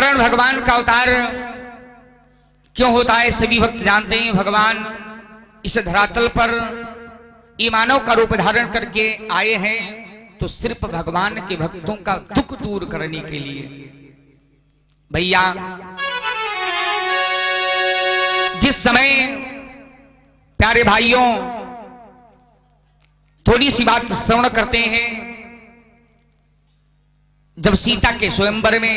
कारण भगवान का अवतार क्यों होता है सभी भक्त जानते हैं। भगवान इस धरातल पर ये मानव का रूप धारण करके आए हैं तो सिर्फ भगवान के भक्तों का दुख दूर करने के लिए। भैया जिस समय प्यारे भाइयों थोड़ी सी बात श्रवण करते हैं, जब सीता के स्वयंवर में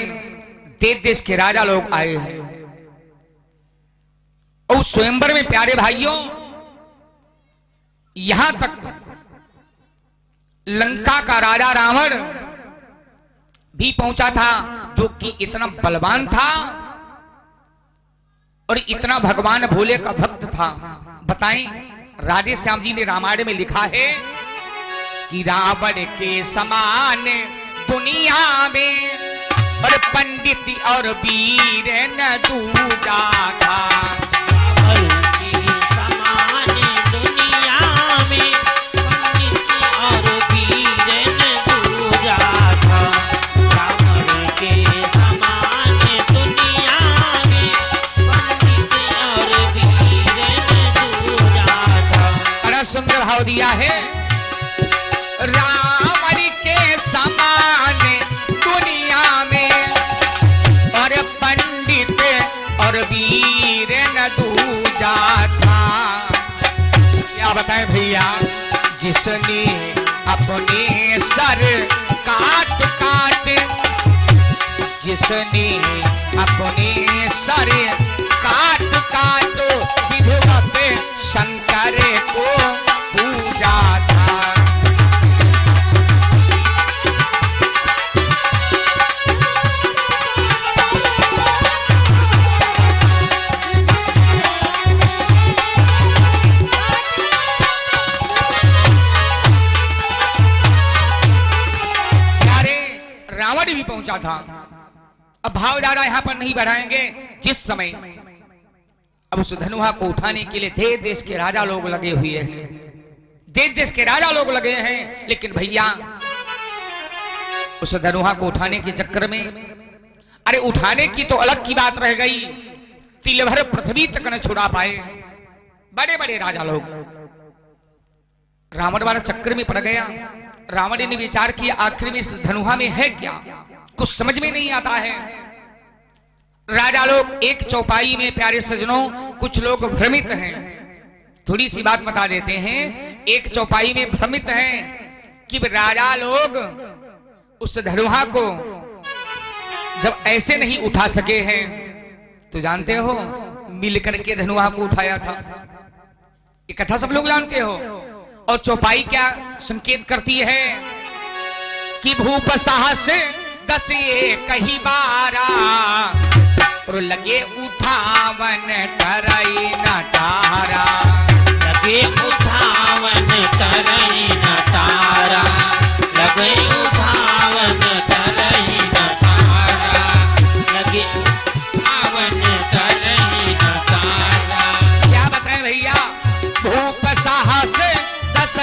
देश देश के राजा लोग आए हैं और उस स्वयंवर में प्यारे भाइयों यहां तक लंका का राजा रावण भी पहुंचा था, जो कि इतना बलवान था और इतना भगवान भोले का भक्त था। बताएं, राधे श्याम जी ने रामायण में लिखा है कि रावण के समान दुनिया में और पंडित और वीर न दूजा था। सुंदर भाव दिया है, रावण के समान दुनिया में और पंडित और वीर न दूजा था। क्या बताएं भैया, जिसने अपने सर काट काट, जिसने अपने सर काट काट विधिवत शंकर को पूजा था। प्यारे रावण भी पहुंचा था। अब भाव ज्यादा यहां पर नहीं बढ़ाएंगे। जिस समय अब उस धनुहा को उठाने के लिए देश देश के राजा लोग लगे हुए हैं, देश देश के राजा लोग लगे हैं, लेकिन भैया उस धनुहा को उठाने के चक्कर में, अरे उठाने की तो अलग की बात रह गई, तिल भर पृथ्वी तक न छुड़ा पाए बड़े बड़े राजा लोग। रावण वाला चक्कर में पड़ गया। रावण ने विचार किया आखिर में इस धनुहा में है क्या, कुछ समझ में नहीं आता है। राजा लोग एक चौपाई में, प्यारे सज्जनों, कुछ लोग भ्रमित हैं। थोड़ी सी बात बता देते हैं, एक चौपाई में भ्रमित हैं कि राजा लोग उस धनुहा को जब ऐसे नहीं उठा सके हैं तो जानते हो मिलकर के धनुहा को उठाया था। ये कथा सब लोग जानते हो। और चौपाई क्या संकेत करती है कि भूप साहस 10 कही 12 और लगे उठावन तरई न तारा, लगे उठावन तरई न तारा, लगे उठावन तरई न तारा, लगे उठावन तरई न तारा। क्या बताएं भैया, भूप साहस 10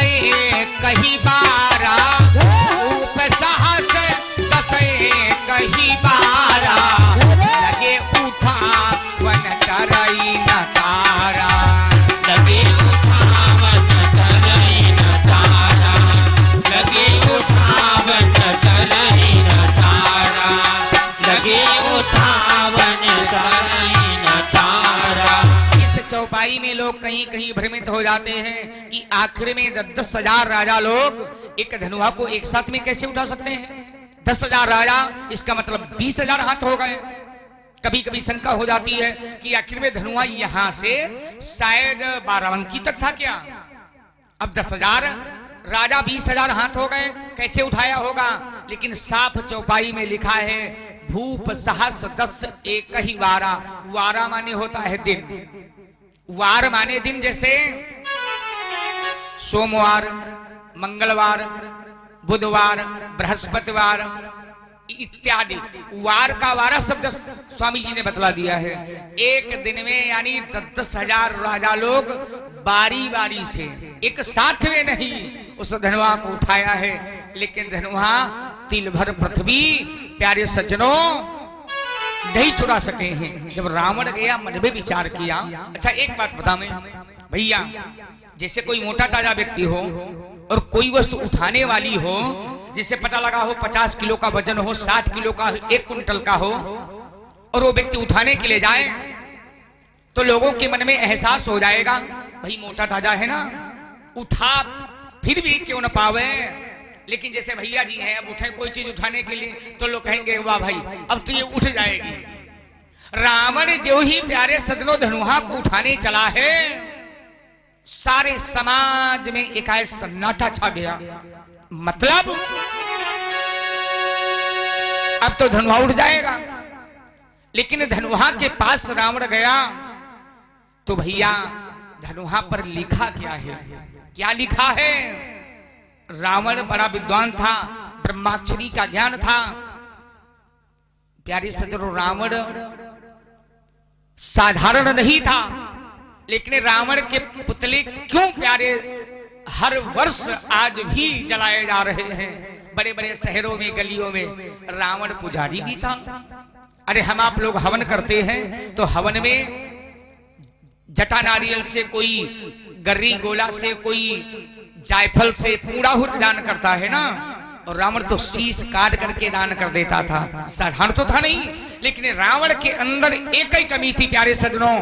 कही 12, भूप साहस 10 कही 12 लगे उठावन तरई न तारा, लगे उठावन तरई न तारा, लगे उठावन तरई न तारा, लगे उठावन तरई न तारा। इस चौपाई में लोग कहीं कहीं भ्रमित हो जाते हैं कि आखिर में 10,000 राजा लोग एक धनुहा को एक साथ में कैसे उठा सकते हैं। 10,000 राजा, इसका मतलब 20,000 हाथ हो गए। कभी कभी शंका हो जाती है कि आखिर में धनुहा यहां से शायद 12 तक था क्या। अब 10,000 राजा 20,000 हाथ हो गए, कैसे उठाया होगा। लेकिन साफ चौपाई में लिखा है भूप सहस 10 एक ही 12। वारा माने होता है दिन, वार माने दिन, जैसे सोमवार, मंगलवार, बुधवार, बृहस्पतिवार इत्यादि। वार का वारा शब्द स्वामी जी ने बतला दिया है। एक दिन में यानी 10,000 राजा लोग बारी बारी से एक साथ में नहीं उस धनुहा को उठाया है। लेकिन धनुहा तिल भर पृथ्वी, प्यारे सज्जनों, नहीं चुरा सके हैं। जब रावण गया मन में विचार किया, अच्छा एक बात बता मैं भैया, जैसे कोई मोटा ताजा व्यक्ति हो और कोई वस्तु उठाने वाली हो, जिसे पता लगा हो 50 किलो का वजन हो, 60 किलो का, 1 कुंटल का हो, और वो व्यक्ति उठाने के लिए जाए तो लोगों के मन में एहसास हो जाएगा भाई मोटा ताजा है ना, उठा फिर भी क्यों न पावे। लेकिन जैसे भैया जी हैं, अब उठे कोई चीज उठाने के लिए तो लोग कहेंगे वाह भाई अब तो ये उठ जाएगी। रावण जो ही प्यारे सजनों धनुहा को उठाने चला है, सारे समाज में एकाएक सन्नाटा छा गया। मतलब अब तो धनुहा उठ जाएगा। लेकिन धनुहा के पास रावण गया तो भैया धनुहा पर लिखा क्या है? क्या लिखा है? रावण बड़ा विद्वान था, ब्रह्माक्षरी का ज्ञान था। प्यारे सज्जनों, रावण साधारण नहीं था, लेकिन रावण के पुतले क्यों प्यारे हर वर्ष आज भी जलाए जा रहे हैं बड़े बड़े शहरों में, गलियों में। रावण पुजारी भी था। अरे हम आप लोग हवन करते हैं तो हवन में जटा नारियल से, कोई गर्री गोला से, कोई जायफल से पूर्णाहुत दान करता है ना, और रावण तो शीश काट करके दान कर देता था। साधारण तो था नहीं, लेकिन रावण के अंदर एक ही कमी थी प्यारे सज्जनों,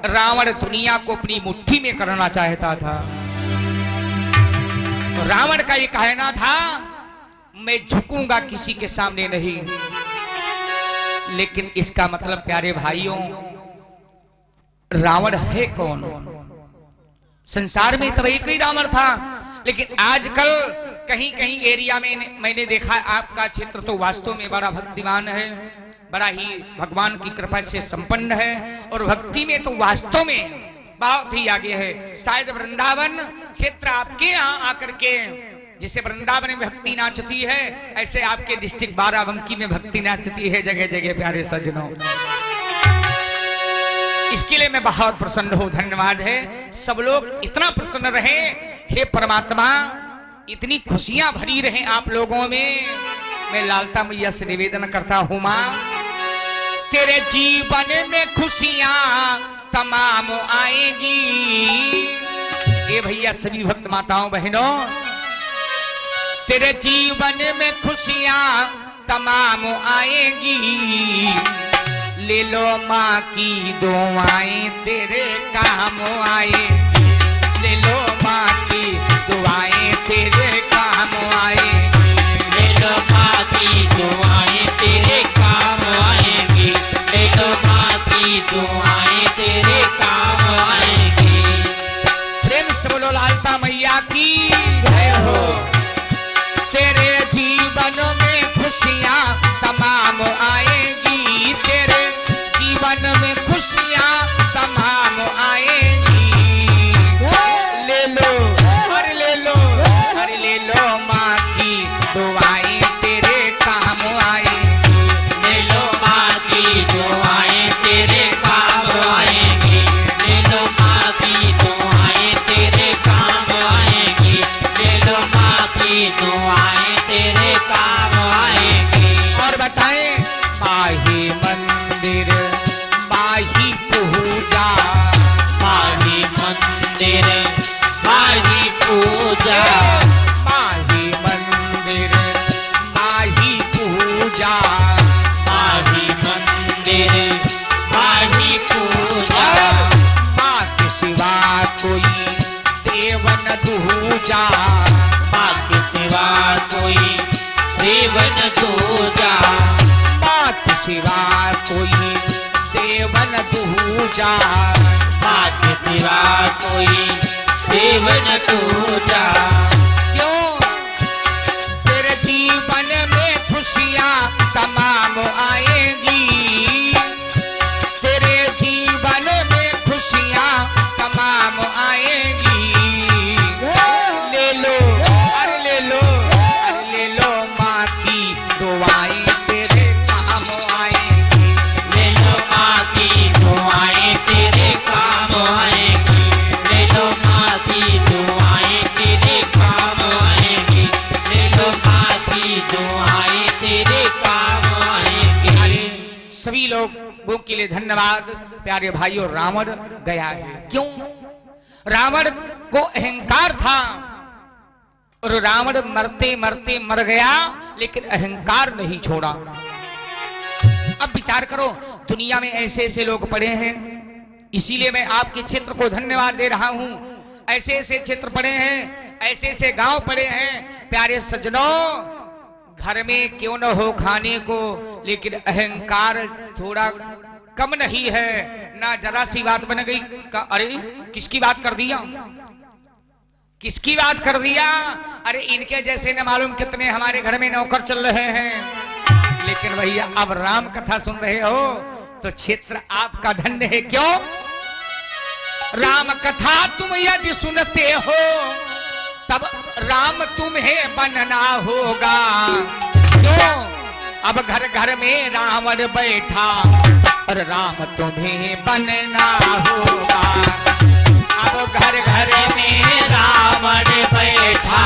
रावण दुनिया को अपनी मुट्ठी में करना चाहता था। तो रावण का ये कहना था मैं झुकूंगा किसी के सामने नहीं। लेकिन इसका मतलब प्यारे भाइयों, रावण है कौन? संसार में तब एक ही रावण था, लेकिन आजकल कहीं कहीं एरिया में मैंने देखा आपका क्षेत्र तो वास्तव में बड़ा भक्तिमान है, बड़ा ही भगवान की कृपा से संपन्न है, और भक्ति में तो वास्तव में बहुत ही आगे है। शायद वृंदावन क्षेत्र आपके यहाँ आकर के, जिसे वृंदावन में भक्ति नाचती है, ऐसे आपके डिस्ट्रिक्ट बाराबंकी में भक्ति नाचती है जगह जगह प्यारे सज्जनों। इसके लिए मैं बहुत प्रसन्न हूं। धन्यवाद है, सब लोग इतना प्रसन्न रहे। हे परमात्मा, इतनी खुशियां भरी रहे आप लोगों में। मैं लालता मैया से निवेदन करता हूं, मां तेरे जीवन में खुशियां तमाम आएगी। ये भैया सभी भक्त माताओं बहनों, तेरे जीवन में खुशियां तमाम आएगी। ले लो माँ की दुआएं तेरे काम आएगी। ले लो माँ की दुआएं तेरे काम आएगी। ले लो माँ की दुआएं तेरे काम आएंगी। ले लो माँ की दुआएं तेरे काम आएंगी। प्रेम से बोलो लालता मैया की जय हो। तेरे जीवन में खुशियाँ तमाम आएगी। तेरे जीवन में खुशियाँ तमाम आएगी। ले लो और ले लो और ले लो माँ की दुआएं तेरे काम आएगी। ले लो माँ की दुआएं तेरे काम आएंगी। ले लो माँ की दुआएं तेरे काम आएंगी। ले लो माँ की दुआएं तेरे काम आएंगी। और बताएं, माही मंदिर माही पूजा, माही मंदिर माही पूजा। माही मंदिर माही पूजा। माही मंदिर माही पूजा। माँ के सिवा कोई देव न दूजा। माँ के सिवा कोई देव न दूजा। माँ के सिवा कोई देव न दूजा। माँ के सिवा कोई देव न दूजा। क्यों? तेरे जीवन में खुशियाँ तमाम आएगी। तेरे जीवन में खुशियाँ तमाम आएगी। ले लो और ले लो और ले लो माँ की दुआएं तेरे काम आएगी। ले लो माँ की दुआएं तेरे काम आएंगी। ले लो माँ की दुआएं तेरे काम सभी लोगों के लिए धन्यवाद। प्यारे भाइयों, रावण गया है। क्यों? रावण को अहंकार था और रावण मरते मरते मर गया, लेकिन अहंकार नहीं छोड़ा। अब विचार करो, दुनिया में ऐसे ऐसे लोग पड़े हैं, इसीलिए मैं आपके क्षेत्र को धन्यवाद दे रहा हूं। ऐसे ऐसे क्षेत्र पड़े हैं, ऐसे ऐसे गांव पड़े हैं। प्यारे सज्जनों, घर में क्यों न हो खाने को, लेकिन अहंकार थोड़ा कम नहीं है ना। जरा सी बात बन गई का, अरे किसकी बात कर दिया, किसकी बात कर दिया। अरे इनके जैसे न मालूम कितने हमारे घर में नौकर चल रहे हैं। लेकिन भैया, अब राम कथा सुन रहे हो तो क्षेत्र आपका धन्य है। क्यों? राम कथा तुम यदि सुनते हो तब राम तुम्हें बनना होगा। क्यों? अब घर घर में रावण बैठा और राम तुम्हें बनना होगा। अब घर घर में रावण बैठा,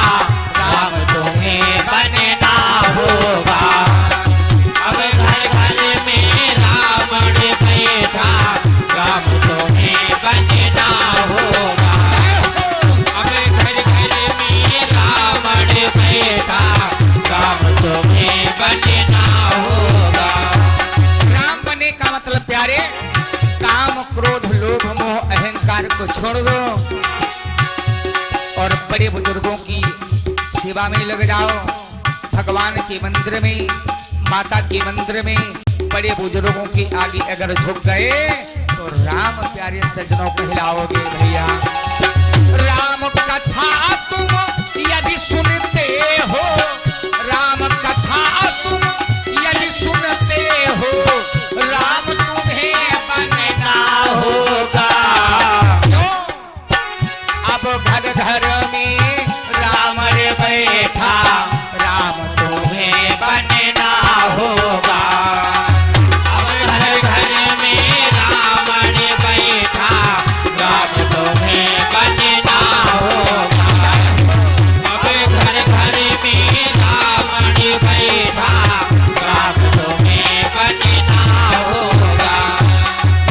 राम तुम्हें बनना होगा। अब घर घर में रावण बैठा, राम तुम्हें बनना होगा। अब घर घर में रावण बैठा, राम तुम्हें बनना होगा। राम बने का मतलब प्यारे, काम क्रोध लोभ मोह अहंकार को छोड़ दो और बड़े बुजुर्गों की सेवा में लग जाओ। भगवान के मंदिर में, माता के मंदिर में बड़े बुजुर्गों के आगे अगर झुक गए तो राम प्यारे सज्जनों कहलाओगे भैया। राम कथा तुम यदि सुनते हो, राम कथा तुम यदि सुनते हो, राम तुम्हें बनना होगा। अब घर घर में रावण बैठा, राम तुम्हें बनना होगा। अब घर घर में रावण बैठा, राम तुम्हें बनना होगा। अब घर घर में रावण बैठा, राम तुम्हें बनना होगा।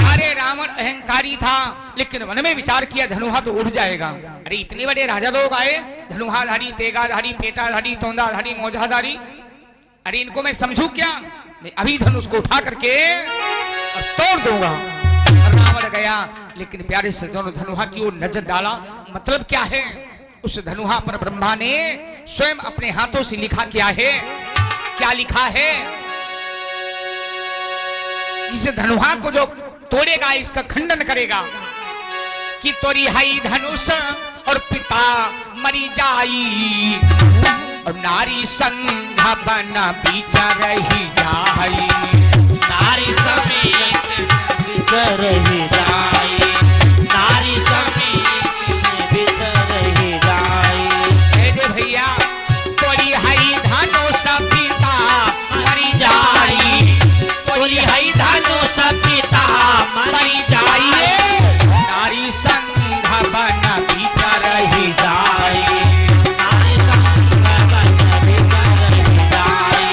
अरे रावण अहंकारी था, लेकिन मन में विचार किया धनुहा तो उड़ जाएगा। अरे इतने बड़े राजा लोग आए, धनुहाधारी, तेगाधारी, पेटाधारी, तोंदाधारी, मोजाधारी, अरे इनको मैं समझू क्या? मैं अभी धनुष को उठा करके और तोड़ दूंगा। रावण गया, लेकिन प्यारे सज्जनों, धनुहा की ओर नजर डाला। मतलब क्या है? उस धनुहा पर ब्रह्मा ने स्वयं अपने हाथों से लिखा क्या है? क्या लिखा है? इस धनुहा को जो तोड़ेगा, इसका खंडन करेगा कि तोरी हाई धनुष और पिता मरी जाई और नारी संघ बना बिचर ही जाई। नारी समेत बितर ही जाई, नारी समेत बितर ही जाई। अरे भैया, तोरी हाई धनुष पिता मरी जाई, तोरी हई धनुष पिता मरी जाई, नारी संघ बना बिचर ही जाई। नारी संग बन बितर ही जाई,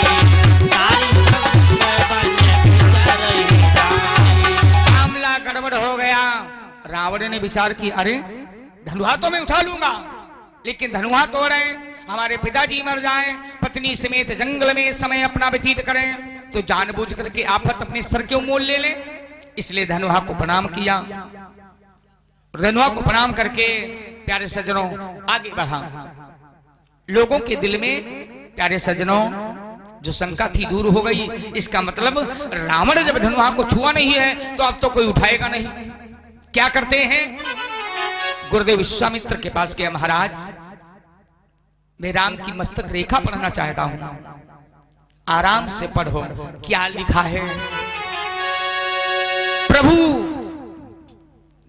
नारी संग बन बितर ही जाई। मामला गड़बड़ हो गया। रावण ने विचार की, अरे धनुहा तो मैं उठा लूंगा, लेकिन धनुहा तोड़े, हमारे पिताजी मर जाएं, पत्नी समेत जंगल में समय अपना व्यतीत करें, तो जानबूझ करके आफत अपने सर क्यों मोल ले ले। इसलिए धनुहा को प्रणाम किया। धनुहा को प्रणाम करके प्यारे सज्जनों आगे बढ़ा। लोगों के दिल में प्यारे सज्जनों जो शंका थी दूर हो गई। इसका मतलब रावण जब धनुहा को छुआ नहीं है तो अब तो कोई उठाएगा नहीं। क्या करते हैं? गुरुदेव विश्वामित्र के पास गया। महाराज, मैं राम की मस्तक रेखा पढ़ना चाहता हूं, आराम से पढ़ो, क्या लिखा है। प्रभु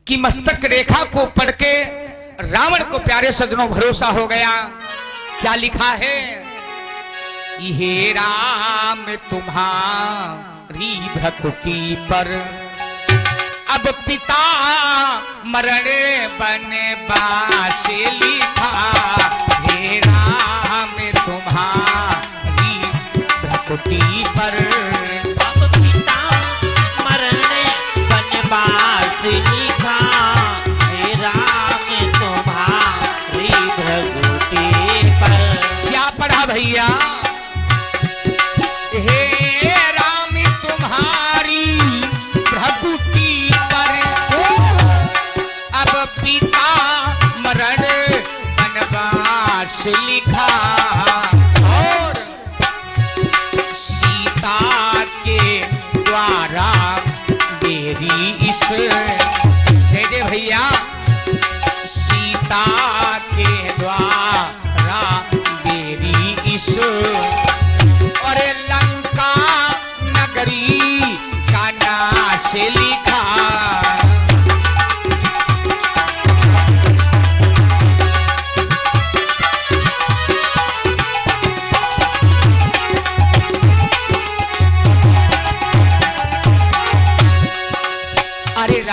की मस्तक रेखा को पढ़ के रावण को प्यारे सज्जनों भरोसा हो गया। क्या लिखा है? हे राम तुम्हारी भक्ति पर अब पिता मरणे बनवासे लिखा। हे राम तुम्हारी भक्ति पर अब पिता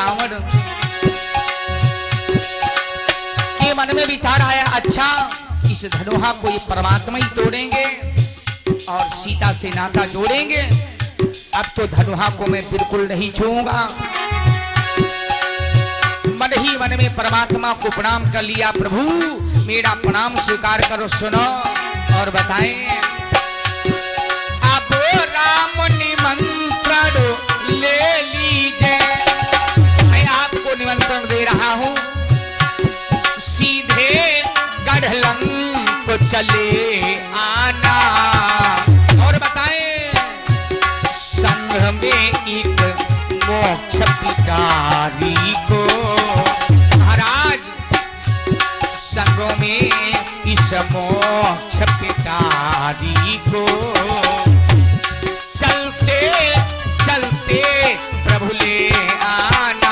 रावण के मन में विचार आया, अच्छा इस धनुहा को ये परमात्मा ही तोड़ेंगे और सीता से नाता जोड़ेंगे। अब तो धनुहा को मैं बिल्कुल नहीं छूऊंगा। मन ही मन में परमात्मा को प्रणाम कर लिया, प्रभु मेरा प्रणाम स्वीकार करो, सुनो और बताएं। अब राम निमंत्रण ले लीजिए, मैं आपको निमंत्रण दे रहा हूं, सीधे गढ़लंक को चले आना और बताएं संग में एक मोक्ष पिटारी को, महाराज संगों में इस मोक्ष पिटारी को चलते चलते प्रभु ले आना।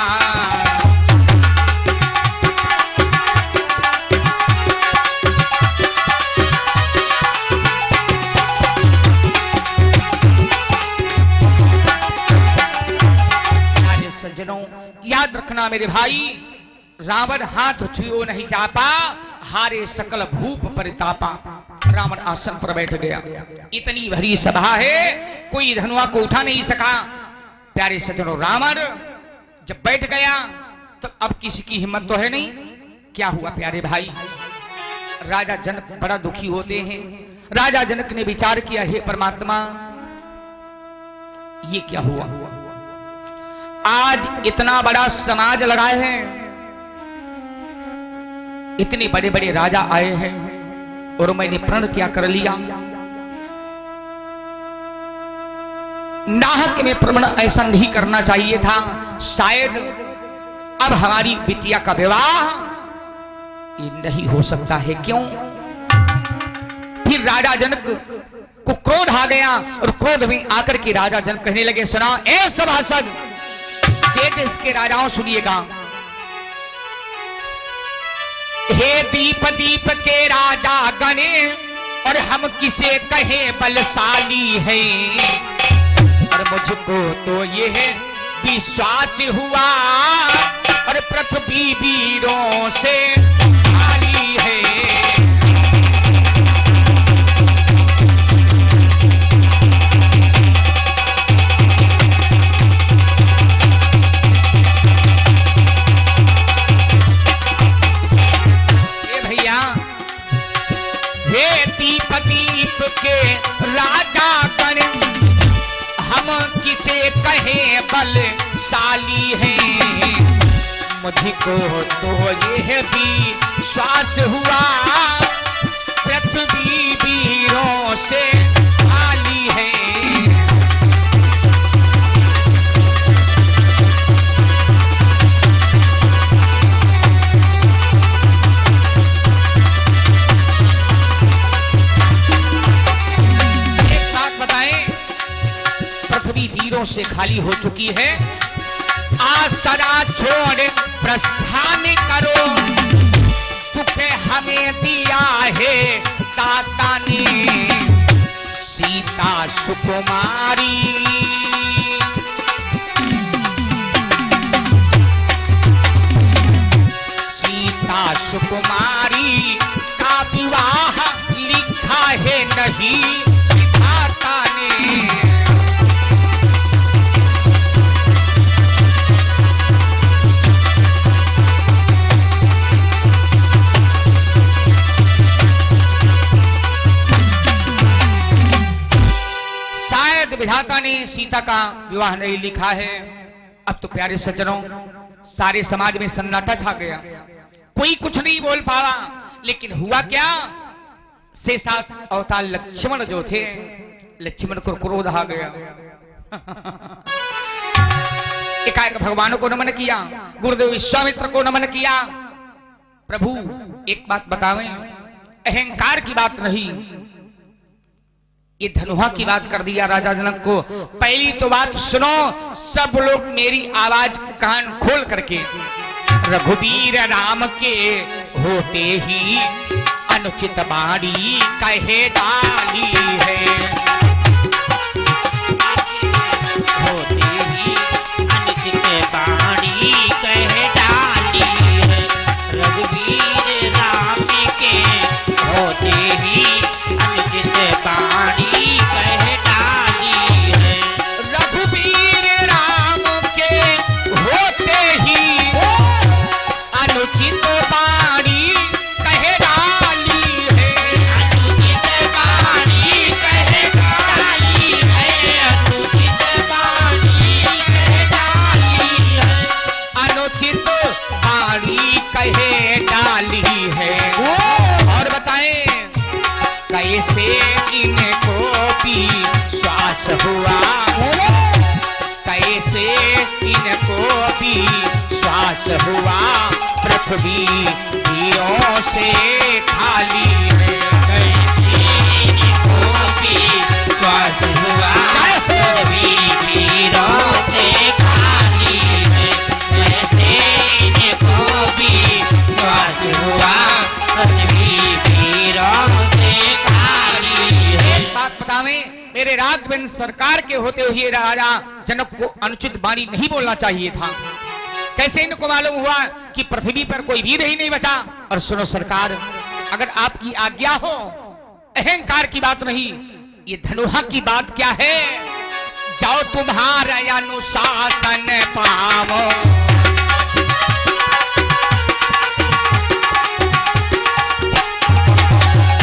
सज्जनों याद रखना मेरे भाई, रावण हाथ छुओ नहीं चापा, हारे सकल भूप परितापा। रावण आसन पर बैठ गया, इतनी भरी सभा है, कोई धनुआ को उठा नहीं सका। प्यारे सज्जनों रावण जब बैठ गया तो अब किसी की हिम्मत तो है नहीं। क्या हुआ प्यारे भाई, राजा जनक बड़ा दुखी होते हैं। राजा जनक ने विचार किया, हे परमात्मा ये क्या हुआ, आज इतना बड़ा समाज लगाए हैं, इतने बड़े बड़े राजा आए हैं और मैंने प्रण क्या कर लिया। नाहक में प्रण ऐसा नहीं करना चाहिए था। शायद अब हमारी बिटिया का विवाह ये नहीं हो सकता है। क्यों? फिर राजा जनक को क्रोध आ गया और क्रोध में आकर के राजा जनक कहने लगे, सुना ए सभासद, देश के राजाओं सुनिएगा, हे दीप दीप के राजा गणे और हम किसे कहे बलशाली हैं, और मुझको तो यह विश्वास हुआ और पृथ्वी वीरों से खाली है। के राजा गण हम किसे कहें बलशाली हैं, मुझको तो यह भी विश्वास हुआ पृथ्वी वीरों से खाली है। वीरों से खाली हो चुकी है, आसरा छोड़ प्रस्थान करो, दुख हमें दिया है दाता ने सीता सुकुमारी, सीता सुकुमारी का विवाह लिखा है नहीं विधाता ने। विधाता ने सीता का विवाह नहीं लिखा है। अब तो प्यारे सज्जनों सारे समाज में सन्नाटा छा गया, कोई कुछ नहीं बोल पाया। लेकिन हुआ क्या, शेषाक अवतार लक्ष्मण जो थे, लक्ष्मण को क्रोध आ गया। एकाएक भगवान को नमन किया, गुरुदेव विश्वामित्र को नमन किया। प्रभु एक बात बतावें, अहंकार की बात नहीं, ये धनुहा की बात कर दिया राजा जनक को। पहली तो बात सुनो सब लोग, मेरी आवाज कान खोल करके। रघुवीर राम के होते ही अनुचित बाणी कहे डाली है, होते ही अनुचित बाणी श्वास हुआ पृथ्वी वीरों से खाली है। कैसे को भी श्वास हुआ पृथ्वी वीरों से खाली है। कैसे को भी श्वास हुआ पृथ्वी वीरों से खाली है। बात बतावें, मेरे राघवेंद्र सरकार के होते हुए राजा जनक को अनुचित वाणी नहीं बोलना चाहिए था। कैसे इनको मालूम हुआ कि पृथ्वी पर कोई वीर ही नहीं बचा। और सुनो सरकार, अगर आपकी आज्ञा हो, अहंकार की बात नहीं, ये धनुहा की बात क्या है। जाओ तुम्हारा अनुशासन पावो,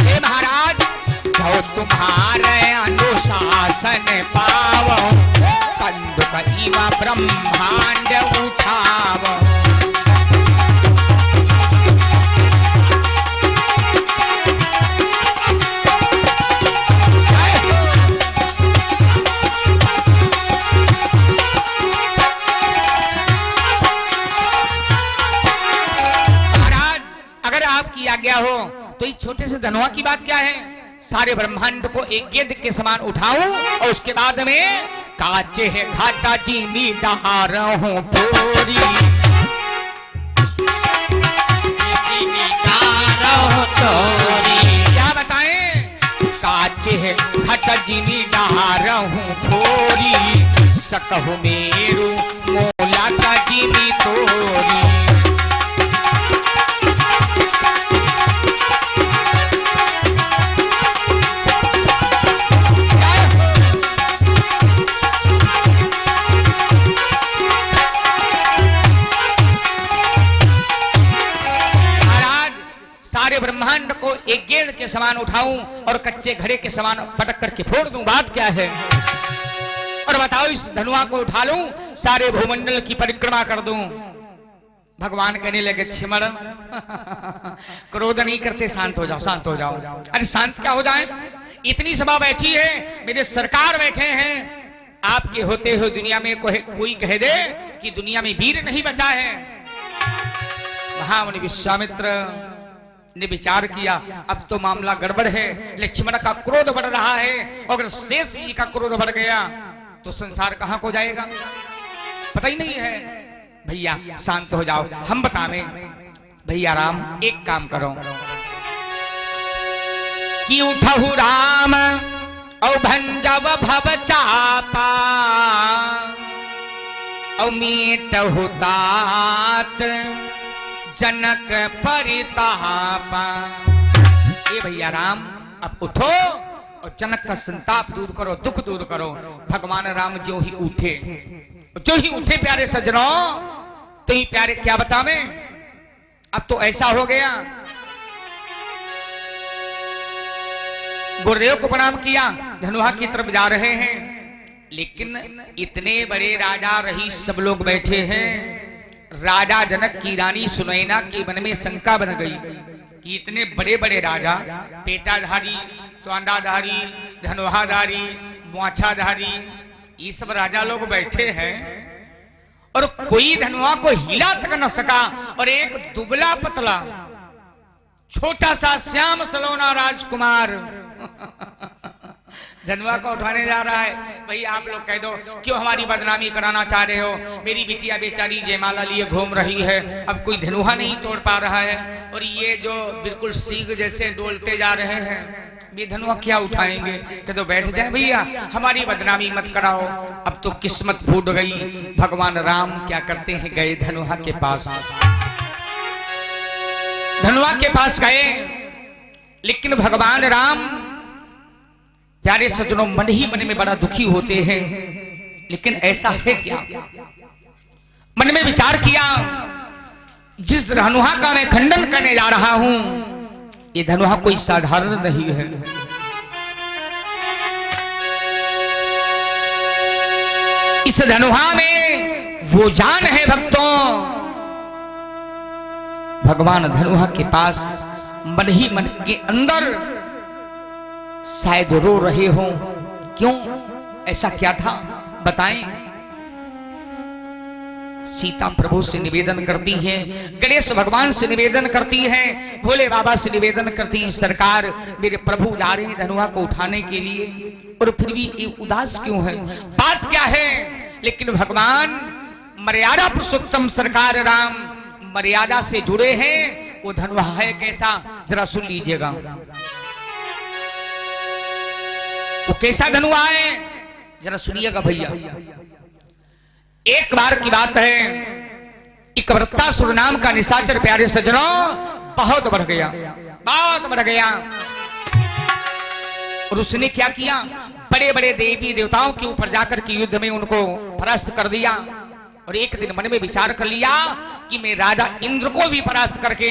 हे महाराज जाओ तुम्हारे अनुशासन पावो, कंदुक इवा ब्रह्मांड उठावो। महाराज अगर आपकी आज्ञा हो तो इस छोटे से धनुआ की बात क्या है। सारे ब्रह्मांड को एक गेंद के समान उठाऊं और उसके बाद में काचे है घाटा चीनी डहार हूं पूरी। क्या बताएं, काचे है घाटा चीनी डहार हूं पूरी, सकहु मेरू मोला का चीनी तोरी। सारे ब्रह्मांड को एक गेंद के समान उठाऊं और कच्चे घड़े के समान पटक करके फोड़ दूं, बात क्या है। और बताओ, इस धनुआ को उठा लूं, सारे भूमंडल की परिक्रमा कर दूं। भगवान कहने लगे छिमड़ क्रोध नहीं करते, शांत हो जाओ, शांत हो जाओ। अरे शांत क्या हो जाए, इतनी सभा बैठी है, मेरे सरकार बैठे हैं, आपके होते हुए दुनिया में कोई कह दे कि दुनिया में वीर नहीं बचा है। महामुनि विश्वामित्र ने विचार किया, अब तो मामला गड़बड़ है, लक्ष्मण का क्रोध बढ़ रहा है, और अगर शेष जी का क्रोध बढ़ गया तो संसार कहां को जाएगा, पता ही नहीं है। भैया शांत हो जाओ, हम बतावें। भैया राम एक काम करो कि उठहु राम औ भंजव भव चापा औ मीटहु तात जनक परितापा। ये भैया राम अब उठो और जनक का संताप दूर करो, दुख दूर करो। भगवान राम जो ही उठे प्यारे सज्जनों, तो ही प्यारे क्या बतावें, अब तो ऐसा हो गया। गुरुदेव को प्रणाम किया, धनुहा की तरफ जा रहे हैं, लेकिन इतने बड़े राजा रही सब लोग बैठे हैं। राजा जनक की रानी सुनैना के मन में शंका बन गई कि इतने बड़े बड़े राजा, पेटाधारी, त्वांडाधारी, धनुहाधारी, मोछाधारी, ये सब राजा लोग बैठे हैं और कोई धनुआ को हिला तक न सका। और एक दुबला पतला छोटा सा श्याम सलोना राजकुमार धनुआ को उठाने जा रहा है। भाई आप लोग कह दो, क्यों हमारी बदनामी कराना चाह रहे हो। मेरी बिटिया बेचारी जयमाला लिए घूम रही है, अब कोई धनुआ नहीं तोड़ पा रहा है, और ये जो बिल्कुल सीग जैसे डोलते जा रहे हैं, ये धनुआ क्या उठाएंगे। कह दो बैठ जाए भैया, हमारी बदनामी मत कराओ। अब तो किस्मत फूट गई। भगवान राम क्या करते हैं, गए धनुआ के पास। धनुआ के पास गए, लेकिन भगवान राम प्यारे सज्जनों मन ही मन में बड़ा दुखी होते हैं। लेकिन ऐसा है क्या, मन में विचार किया, जिस धनुहा का मैं खंडन करने जा रहा हूं, ये धनुहा कोई साधारण नहीं है। इस धनुहा में वो जान है भक्तों। भगवान धनुहा के पास मन ही मन के अंदर शायद रो रहे हो। क्यों, ऐसा क्या था बताएं। सीता प्रभु से निवेदन करती हैं, गणेश भगवान से निवेदन करती हैं, भोले बाबा से निवेदन करती हैं, सरकार मेरे प्रभु जा रहे हैं धनुआ को उठाने के लिए, और फिर भी ये उदास क्यों है, बात क्या है? लेकिन भगवान मर्यादा पुरुषोत्तम सरकार राम मर्यादा से जुड़े हैं। वो धनुआ है कैसा, जरा सुन लीजिएगा। वो कैसा धनुआ है, जरा सुनिएगा भैया। एक बार की बात है, एक वृत्तासुर नाम का निशाचर प्यारे सज्जनों बहुत बढ़ गया, बहुत बढ़ गया। और उसने क्या किया, बड़े बड़े देवी देवताओं के ऊपर जाकर के युद्ध में उनको परास्त कर दिया। और एक दिन मन में विचार कर लिया कि मैं राजा इंद्र को भी परास्त करके,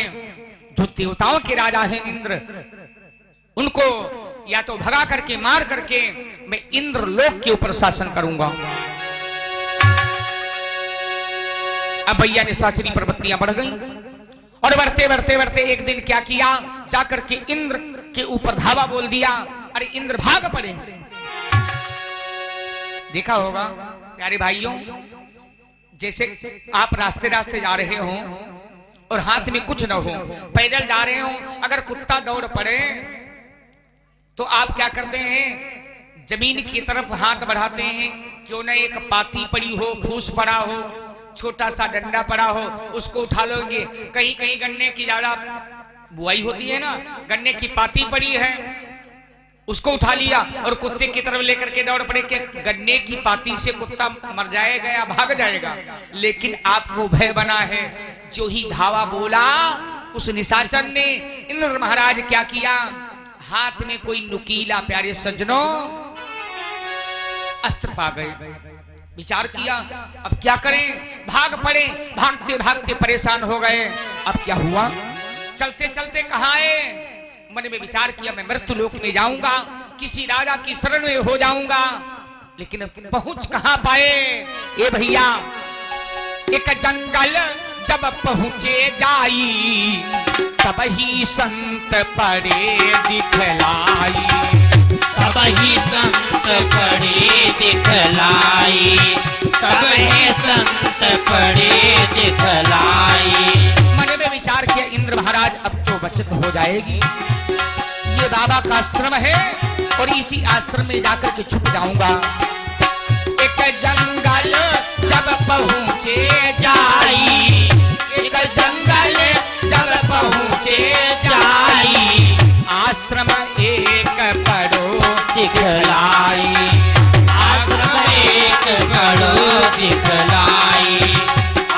जो देवताओं के राजा हैं इंद्र, उनको या तो भगा करके मार करके मैं इंद्र लोक के ऊपर शासन करूंगा। अब भैया निशाचरी प्रवृत्तियां बढ़ गई और बढ़ते बढ़ते बढ़ते एक दिन क्या किया, जाकर के इंद्र के ऊपर धावा बोल दिया। अरे इंद्र भाग पड़े। देखा होगा प्यारे भाइयों, जैसे आप रास्ते रास्ते जा रहे हो और हाथ में कुछ न हो, पैदल जा रहे हो, अगर कुत्ता दौड़ पड़े तो आप क्या करते हैं, जमीन की तरफ हाथ बढ़ाते हैं, क्यों न एक पाती पड़ी हो, फूस पड़ा हो, छोटा सा डंडा पड़ा हो, उसको उठा लोगे। कहीं कहीं गन्ने की ज्यादा बुआई होती है ना, गन्ने की पाती पड़ी है, उसको उठा लिया और कुत्ते की तरफ लेकर के दौड़ पड़े कि गन्ने की पाती से कुत्ता मर जाएगा या भाग जाएगा। लेकिन आपको भय बना है। जो ही धावा बोला उस निशाचर ने, इंद्र महाराज क्या किया, हाथ में कोई नुकीला प्यारे सज्जनों अस्त्र पा गए। विचार किया अब क्या करें, भाग पड़े, भागते भागते परेशान हो गए। अब क्या हुआ, चलते चलते कहाँ आए, मन में विचार किया मैं मृत्यु लोक में जाऊंगा, किसी राजा की शरण में हो जाऊंगा। लेकिन पहुंच कहां पाए, ये भैया एक जंगल जब पहुंचे जाई, तब ही संत पड़े दिखलाई, तब ही संत पड़े दिखलाई, तब ही संत पड़े दिखलाई। मन में विचार किया इंद्र महाराज अब तो बचत हो जाएगी, ये बाबा का आश्रम है और इसी आश्रम में जाकर के छुप जाऊंगा। एक जंगल जब पहुंचे जाई, एक जंगल जब पहुंचे जाई, आश्रम एक पड़ो दिखलाई, आश्रम एक पड़ो दिखलाई,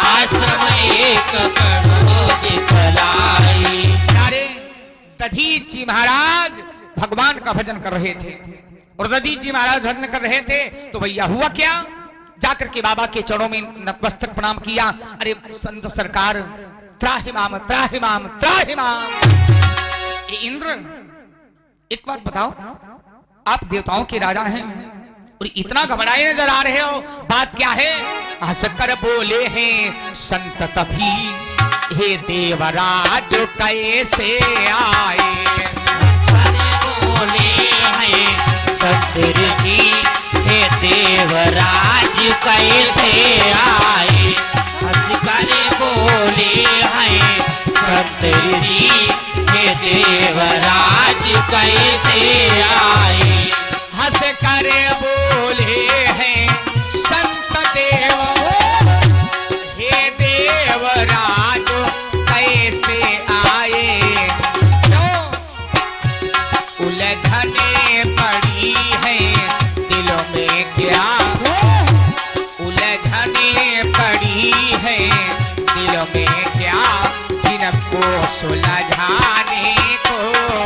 आश्रम एक पड़ो दिखलाई। दधीच जी महाराज भगवान का भजन कर रहे थे और दधीच जी महाराज भजन कर रहे थे तो भैया हुआ क्या, जाकर के बाबा के चरणों में नतमस्तक प्रणाम किया। अरे संत सरकार त्राहिमाम त्राहिमाम त्राहिमाम। इंद्र एक बात बताओ, आप देवताओं के राजा हैं और इतना घबराए नजर आ रहे हो, बात क्या है? हंसकर बोले हैं संत तभी, हे देवराज कैसे आए, बोले हैं सतगुरु जी, हे देवराज कैसे आए, हंसकर बोले हैं सतगुरु जी, हे देवराज कैसे आए, हंसकर बोले हैं संत देव, हे देवराज कैसे आए, उलझने पड़ी है दिलों में क्या, उलझने पड़ी है दिलों में क्या, जिनको सुलझाने को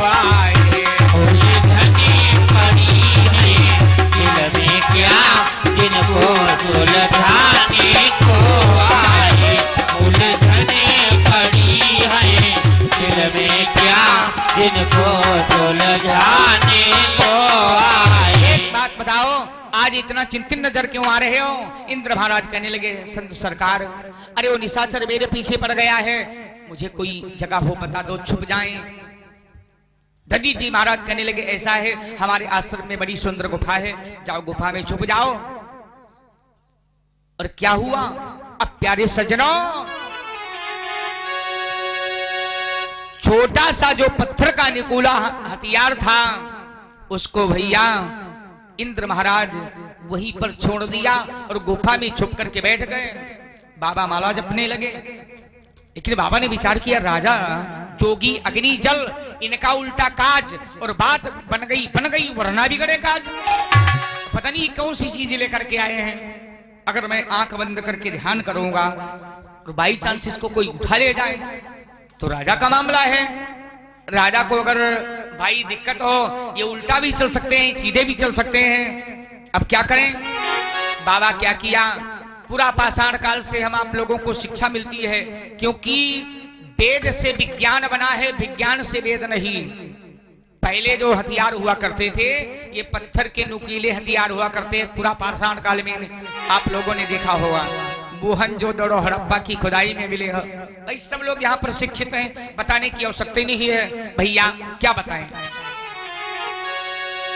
आए, उलझने पड़ी है दिल में क्या, जिनको सुलझाने को आए, उलझने पड़ी है दिल में क्या, जिनको सुलझाने को आए। एक बात बताओ, आज इतना चिंतित नजर क्यों आ रहे हो? इंद्र महाराज कहने लगे संत सरकार, अरे वो निशाचर मेरे पीछे पड़ गया है, मुझे कोई जगह हो बता दो, छुप जाएं। दधीच जी महाराज कहने लगे ऐसा है, हमारे आश्रम में बड़ी सुंदर गुफा है, जाओ गुफा में छुप जाओ। और क्या हुआ, अब प्यारे सज्जनों, छोटा सा जो पत्थर का निकूला हथियार था उसको भैया इंद्र महाराज वहीं पर छोड़ दिया और गुफा में छुप करके बैठ गए। बाबा माला जपने लगे। लेकिन बाबा ने विचार किया, राजा जोगी अग्नि जल इनका उल्टा काज, और बात बन गई वरना बिगड़े काज। पता नहीं कौन सी चीज लेकर के आए हैं। अगर मैं आंख बंद करके ध्यान करूंगा और बाई चांस इसको कोई उठा ले जाए तो राजा का मामला है। राजा को अगर भाई दिक्कत हो, ये उल्टा भी चल सकते हैं, सीधे भी चल सकते हैं। अब क्या करें? बाबा क्या किया, पूरा पाषाण काल से हम आप लोगों को शिक्षा मिलती है, क्योंकि वेद से विज्ञान बना है, विज्ञान से वेद नहीं। पहले जो हथियार हुआ करते थे ये पत्थर के नुकीले हथियार हुआ करते, पूरा पाषाण काल में आप लोगों ने देखा होगा। मोहनजोदड़ो हड़प्पा की खुदाई में मिले हो। भाई सब लोग यहाँ पर शिक्षित हैं, बताने की आवश्यकता नहीं है। भैया क्या बताएं?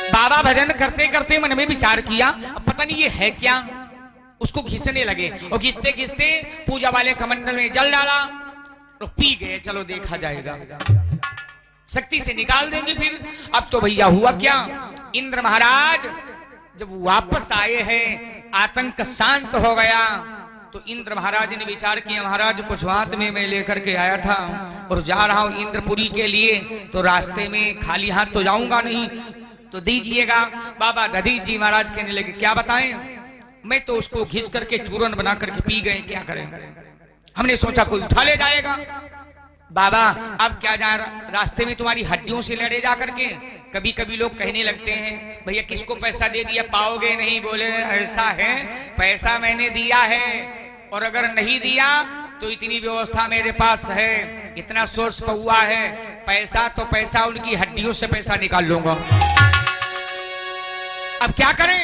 बाबा भजन करते करते मन में विचार किया, अब पता नहीं ये है क्या। उसको घिसने लगे और घिसते घिसते पूजा वाले कमंडल में जल डाला तो पी गए। चलो देखा जाएगा, शक्ति से निकाल देंगे फिर। अब तो भैया हुआ क्या, इंद्र महाराज जब वापस आए हैं, आतंक शांत हो गया तो इंद्र महाराज ने विचार किया, महाराज कुछ हाथ में मैं लेकर के आया था और जा रहा हूं इंद्रपुरी के लिए, तो रास्ते में खाली हाथ तो जाऊंगा नहीं, तो दीजिएगा। बाबा दधी जी महाराज कहने लगे, क्या बताएं, मैं तो उसको घिस करके चूरन बना करके पी गए, क्या करें? हमने सोचा कोई उठा ले जाएगा। बाबा अब क्या जा, रास्ते में तुम्हारी हड्डियों से लड़े जा करके। कभी कभी लोग कहने लगते हैं, भैया किसको पैसा दे दिया, पाओगे नहीं। बोले ऐसा है, पैसा मैंने दिया है और अगर नहीं दिया तो इतनी व्यवस्था मेरे पास है, इतना सोर्स पहुआ है, पैसा तो पैसा, उनकी हड्डियों से पैसा निकाल लूंगा। अब क्या करें?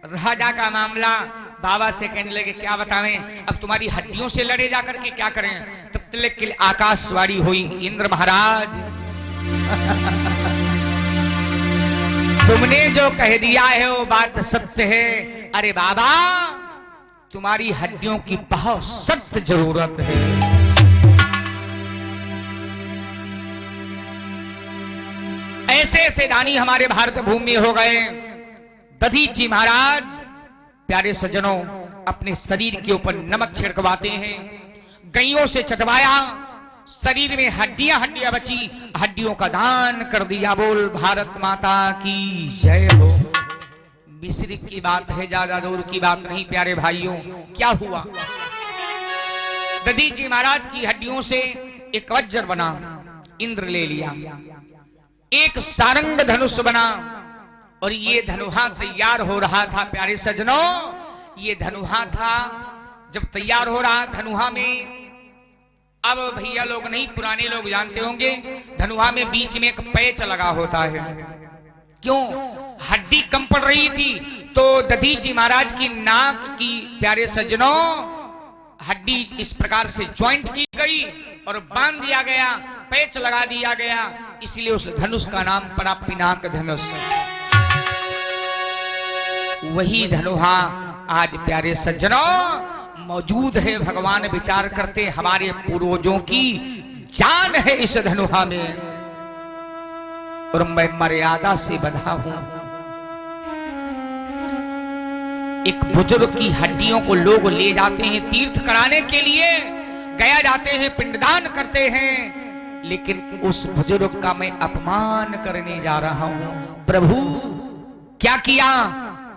राजा का मामला। बाबा से कहने लगे, क्या बतावें, अब तुम्हारी हड्डियों से लड़े जा करके क्या करें? तब तक के लिए आकाशवाणी हुई, इंद्र महाराज तुमने जो कह दिया है वो बात सत्य है। अरे बाबा तुम्हारी हड्डियों की बहुत सख्त जरूरत है। ऐसे ऐसे दानी हमारे भारत भूमि में हो गए। दधी जी महाराज प्यारे सज्जनों अपने शरीर के ऊपर नमक छिड़कवाते हैं, गैयों से चटवाया, शरीर में हड्डियां हड्डियां बची, हड्डियों का दान कर दिया। बोल भारत माता की जय हो। मिस्र की बात है, ज्यादा दूर की बात नहीं प्यारे भाइयों। क्या हुआ, दधी जी महाराज की हड्डियों से एक वज्र बना, इंद्र ले लिया। एक सारंग धनुष बना और ये धनुहा तैयार हो रहा था प्यारे सज्जनों। ये धनुहा था जब तैयार हो रहा, धनुहा में अब भैया लोग नहीं, पुराने लोग जानते होंगे, धनुहा में बीच में एक पैच लगा होता है। क्यों? हड्डी कम पड़ रही थी तो दधी जी महाराज की नाक की प्यारे सज्जनों हड्डी इस प्रकार से ज्वाइंट की गई और बांध दिया गया, पैच लगा दिया गया, इसलिए उस धनुष का नाम पड़ा पिनाक धनुष। वही धनुहा आज प्यारे सज्जनों मौजूद है। भगवान विचार करते हमारे पूर्वजों की जान है इस धनुहा में और मैं मर्यादा से बंधा हूं। एक बुजुर्ग की हड्डियों को लोग ले जाते हैं तीर्थ कराने के लिए, गया जाते हैं, पिंडदान करते हैं, लेकिन उस बुजुर्ग का मैं अपमान करने जा रहा हूं। प्रभु क्या किया?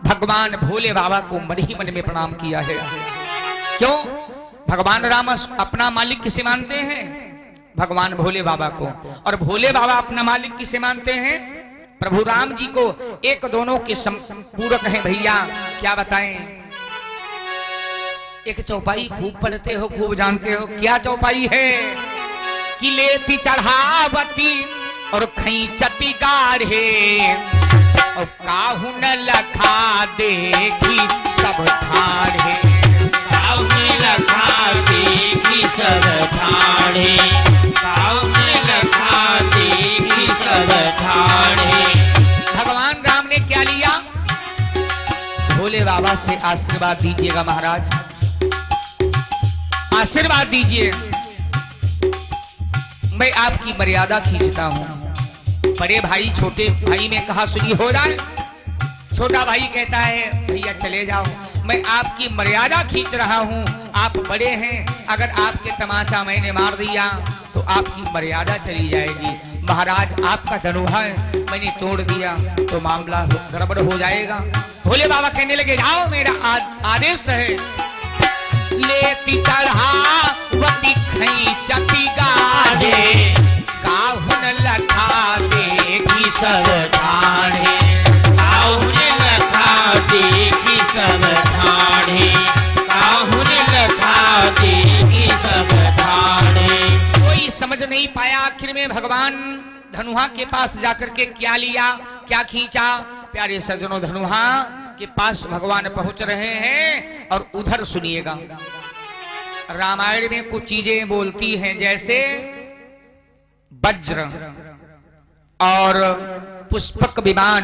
भगवान भोले बाबा को मन ही मन में प्रणाम किया है। क्यों? भगवान राम अपना मालिक किसे मानते हैं? भगवान भोले बाबा को। और भोले बाबा अपना मालिक किसे मानते हैं? प्रभु राम जी को। एक दोनों के पूरक हैं भैया। क्या बताएं? एक चौपाई खूब पढ़ते हो, खूब जानते हो। क्या चौपाई है? कि लेती चढ़ावती और खींचती गाढ़े और काहू न लखा देखी सब ठाढ़े, काहू न लखा देखी सब ठाढ़े, काहू न लखा देखी सब ठाढ़े। भगवान राम ने क्या लिया? भोले बाबा से आशीर्वाद दीजिएगा महाराज। आशीर्वाद दीजिए। मैं आपकी मर्यादा खींचता हूं। बड़े भाई छोटे भाई ने कहा सुनी हो जाए। छोटा भाई कहता है भैया चले जाओ, मैं आपकी मर्यादा खींच रहा हूं। आप बड़े हैं, अगर आपके तमाचा मैंने मार दिया तो आपकी मर्यादा चली जाएगी। महाराज आपका धनुहा मैंने तोड़ दिया तो मामला गड़बड़ हो जाएगा। भोले बाबा कहने लगे जाओ, मेरा आदेश है। लेती चढ़ावती खैचती गाढ़े, काहुन लखा देखी सब ठाढ़े, काहुन लखा देखी सब ठाढ़े, काहुन लखा देखी सब ठाढ़े। कोई समझ नहीं पाया आखिर में भगवान धनुहा के पास जाकर के क्या लिया, क्या खींचा। प्यारे सज्जनों, धनुहा के पास भगवान पहुंच रहे हैं और उधर सुनिएगा। रामायण में कुछ चीजें बोलती हैं, जैसे वज्र और पुष्पक विमान,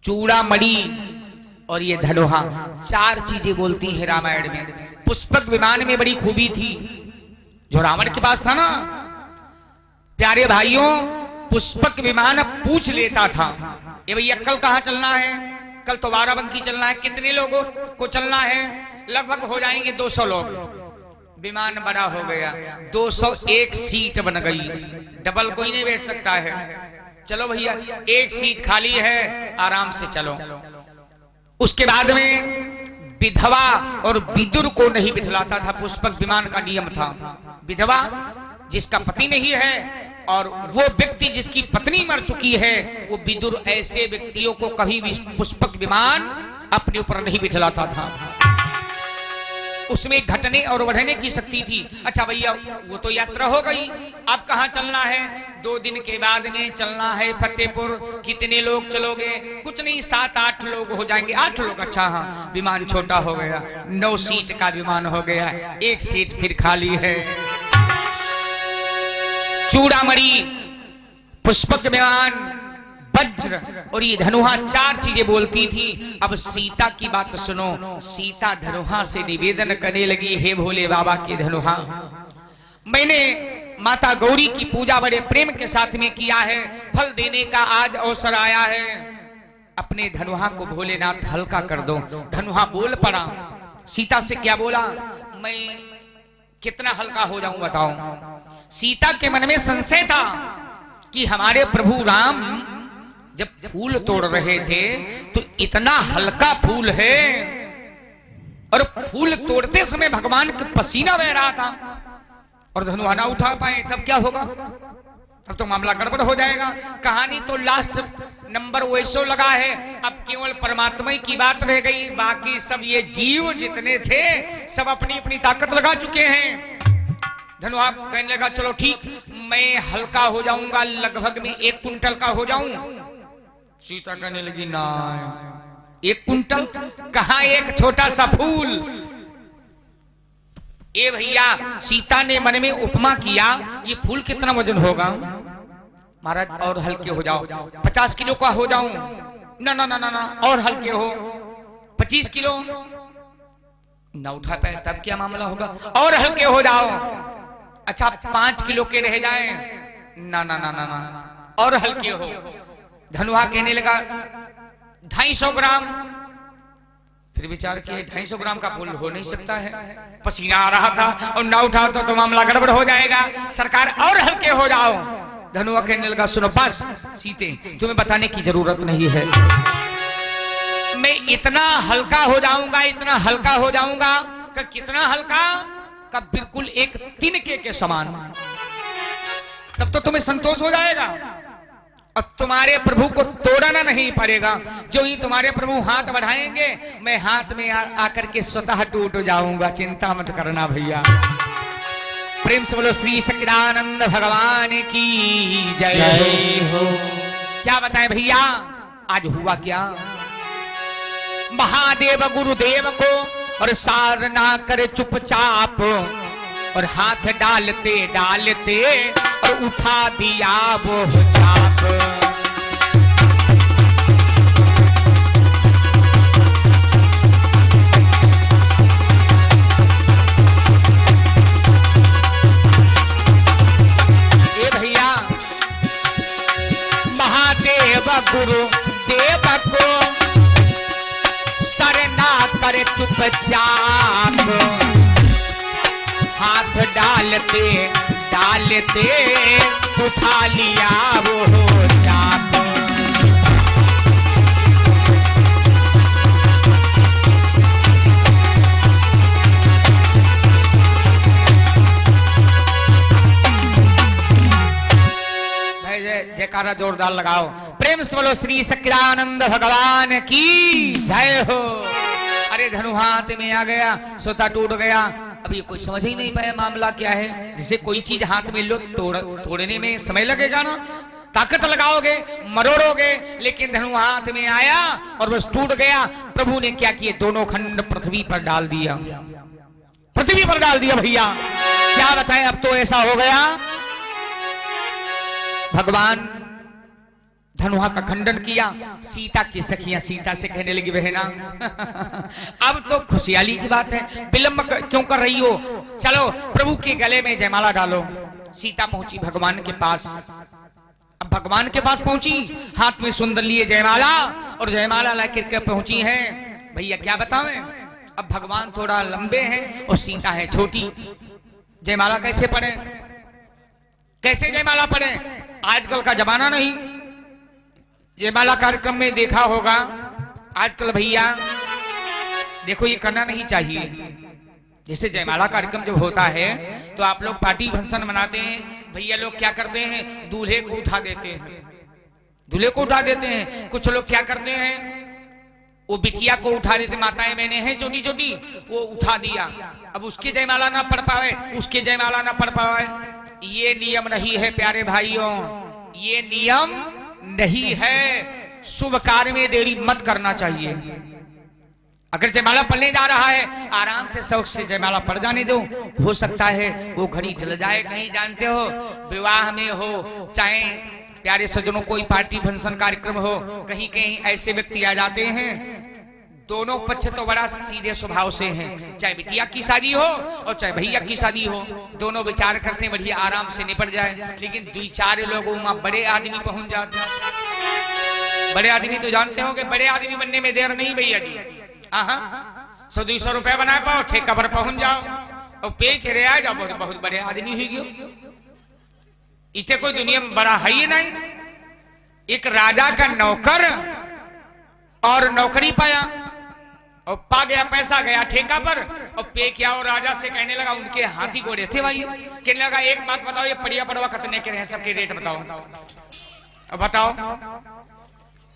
चूड़ामणि और ये धनुहा, 4 चीजें बोलती हैं रामायण में। पुष्पक विमान में बड़ी खूबी थी जो रावण के पास था ना। प्यारे भाइयों, पुष्पक विमान पूछ लेता था ये भैया कल कहां चलना है, कल तो बाराबंकी चलना है, कितने लोगों को चलना है। लगभग हो जाएंगे 200 लोग। विमान बड़ा हो गया, 201 सीट बन गई, डबल कोई नहीं बैठ सकता है। चलो भैया 1 सीट खाली है, आराम से चलो। उसके बाद में विधवा और विदुर को नहीं बिठलाता था, पुष्पक विमान का नियम था। विधवा जिसका पति नहीं है और वो व्यक्ति जिसकी पत्नी मर चुकी है, वो विदुर ऐसे व्यक्तियों को कभी भी पुष्पक विमान अपने ऊपर नहीं बिठलाता था। उसमें घटने और बढ़ने की शक्ति थी। अच्छा भैया वो तो यात्रा हो गई, अब कहां चलना है। 2 दिन के बाद में चलना है फतेहपुर। कितने लोग चलोगे? कुछ नहीं 7-8 लोग हो जाएंगे। 8 लोग, अच्छा हाँ, विमान छोटा हो गया, 9 सीट का विमान हो गया, 1 सीट फिर खाली है। चूड़ामणि, पुष्पक विमान, वज्र और ये धनुहा, 4 चीजें बोलती थी। अब सीता की बात सुनो। सीता धनुहा से निवेदन करने लगी, हे भोले बाबा के धनुहा, मैंने माता गौरी की पूजा बड़े प्रेम के साथ में किया है, फल देने का आज अवसर आया है। अपने धनुहा को भोलेनाथ हल्का कर दो। धनुहा बोल पड़ा। सीता से क्या बोला, मैं कितना हल्का हो जाऊं बताओ। सीता के मन में संशय था कि हमारे प्रभु राम जब फूल तोड़ रहे थे तो इतना हल्का फूल है, और फूल तोड़ते समय भगवान का पसीना बह रहा था और धनुहा ना उठा पाए, तब क्या होगा? तब तो मामला गड़बड़ हो जाएगा। कहानी तो लास्ट नंबर वैसो लगा है, अब केवल परमात्मा की बात रह गई। बाकी सब ये जीव जितने थे सब अपनी अपनी ताकत लगा चुके हैं। धनुहा कहने लगा चलो ठीक, मैं हल्का हो जाऊंगा, लगभग में 1 कुंटल का हो जाऊं। सीता कहने लगी ना, 1 कुंटल कहां, एक छोटा सा फूल। ए भैया, सीता ने मन में उपमा किया, ये फूल कितना वजन होगा? महाराज और हल्के हो जाओ, 50 किलो का हो जाऊं। ना ना ना ना ना, और हल्के हो, 25 किलो ना उठा पाए, तब क्या मामला होगा? और हल्के हो जाओ। अच्छा 5 किलो के रह जाए। ना ना ना ना ना, और हल्के हो। धनुहा कहने लगा 250 ग्राम। फिर विचार किए 250 ग्राम का फूल हो नहीं सकता है, पसीना आ रहा था और ना उठा तो मामला गड़बड़ हो जाएगा। सरकार और हल्के हो जाओ। धनुहा कहने लगा सुनो बस सीते, तुम्हें बताने की जरूरत नहीं है, मैं इतना हल्का हो जाऊंगा, इतना हल्का हो जाऊंगा। कितना हल्का? का बिल्कुल एक तिनके के समान। तब तो तुम्हें संतोष हो जाएगा और तुम्हारे प्रभु को तोड़ना नहीं पड़ेगा। जो ही तुम्हारे प्रभु हाथ बढ़ाएंगे, मैं हाथ में आकर के स्वतः टूट जाऊंगा। चिंता मत करना भैया। प्रेम से बोलो श्री सच्चिदानंद भगवान की जय हो। क्या बताएं भैया, आज हुआ क्या? महादेव गुरुदेव को और सारना कर चुपचाप, और हाथ डालते डालते और उठा दिया वो चाप। करे चुपचाप, हाथ डालते डालते उठा लिया वो चाप। जयकारा जोरदार लगाओ, प्रेम से बोलो श्री सच्चिदानंद भगवान की जय हो। अरे धनु हाथ में आ गया, सोता टूट गया। अभी कोई समझ ही नहीं पाया मामला क्या है। जैसे कोई चीज हाथ में लो तोड़ने में समय लगेगा ना, ताकत लगाओगे मरोड़ोगे, लेकिन धनु हाथ में आया और बस टूट गया। प्रभु ने क्या किए, दोनों खंड पृथ्वी पर डाल दिया, पृथ्वी पर डाल दिया। भैया क्या बताएं, अब तो ऐसा हो गया भगवान धनुहा का खंडन किया। सीता की सखियां सीता से कहने लगी बहना अब तो खुशहाली की बात है, विलंब क्यों कर रही हो, चलो प्रभु के गले में जयमाला डालो। सीता पहुंची भगवान के पास। अब भगवान के पास पहुंची, हाथ में सुंदर लिए जयमाला और जयमाला लेकर के पहुंची है। भैया क्या बतावें, अब भगवान थोड़ा लंबे हैं और सीता है छोटी। जयमाला कैसे पढ़े, कैसे जयमाला पढ़े, आजकल का जमाना नहीं। जयमाला कार्यक्रम में देखा होगा आजकल भैया, देखो ये करना नहीं चाहिए। जैसे जयमाला कार्यक्रम जब होता है तो आप लोग पार्टी फंक्शन मनाते हैं, भैया लोग क्या करते हैं, दूल्हे को उठा देते हैं, दूल्हे को उठा देते हैं। कुछ लोग क्या करते हैं, वो बिटिया को उठा देते, माताएं बहनें हैं छोटी छोटी, वो उठा दिया। अब उसकी जयमाला ना पढ़ पाए, उसके जयमाला ना पढ़ पाए। ये नियम नहीं है प्यारे भाइयों, ये नियम नहीं है। शुभ कार्य में देरी मत करना चाहिए। अगर जयमाला पढ़ने जा रहा है, आराम से शौक से जयमाला पढ़ जाने दो। हो सकता है वो घड़ी चल जाए कहीं, जानते हो विवाह में हो चाहे प्यारे सज्जनों कोई पार्टी फंक्शन कार्यक्रम हो, कहीं कहीं ऐसे व्यक्ति आ जाते हैं, दोनों पक्ष तो बड़ा सीधे स्वभाव से हैं। चाहे बिटिया की शादी हो और चाहे भैया की शादी हो, दोनों विचार करते हैं बढ़िया आराम से निपट जाए। लेकिन 2-4 लोग वहां बड़े आदमी पहुंच जाते हैं। बड़े आदमी तो जानते हो कि बड़े आदमी बनने में देर नहीं भैया जी। 100-200 रुपया बना पाओ, ठेका पर पहुंच जाओ और पे करे आ जाओ, बहुत बड़े आदमी हुई गयो। इतने कोई दुनिया में बड़ा है ही नहीं। एक राजा का नौकर और नौकरी पाया और पा गया, पैसा गया ठेका पर और पे किया और राजा से कहने लगा, उनके हाथी घोड़े थे भाई, कहने लगा एक बात बताओ, ये पड़िया पड़वा कितने के हैं, सबके रेट बताओ। अब बताओ,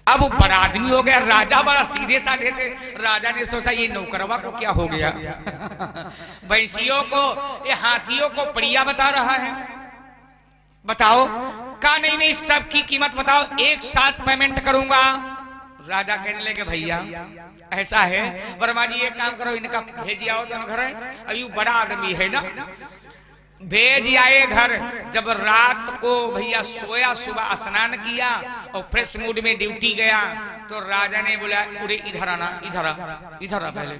अब वो बड़ा आदमी हो गया, राजा बड़ा सीधे साधे थे। राजा ने सोचा ये नौकरवा को क्या हो गया, भैंसियों को ये हाथियों को पड़िया बता रहा है, बताओ। कहा नहीं नहीं, सबकी कीमत बताओ, एक साथ पेमेंट करूंगा। राजा कहने लगे भैया ऐसा है, वर्मा जी एक काम करो, इनका भेज आओ तो घर, अभी बड़ा आदमी है ना, भेज आए घर। जब रात को भैया सोया, सुबह स्नान किया और फ्रेश मूड में ड्यूटी गया, तो राजा ने बोला अरे इधर आना, इधर आ पहले,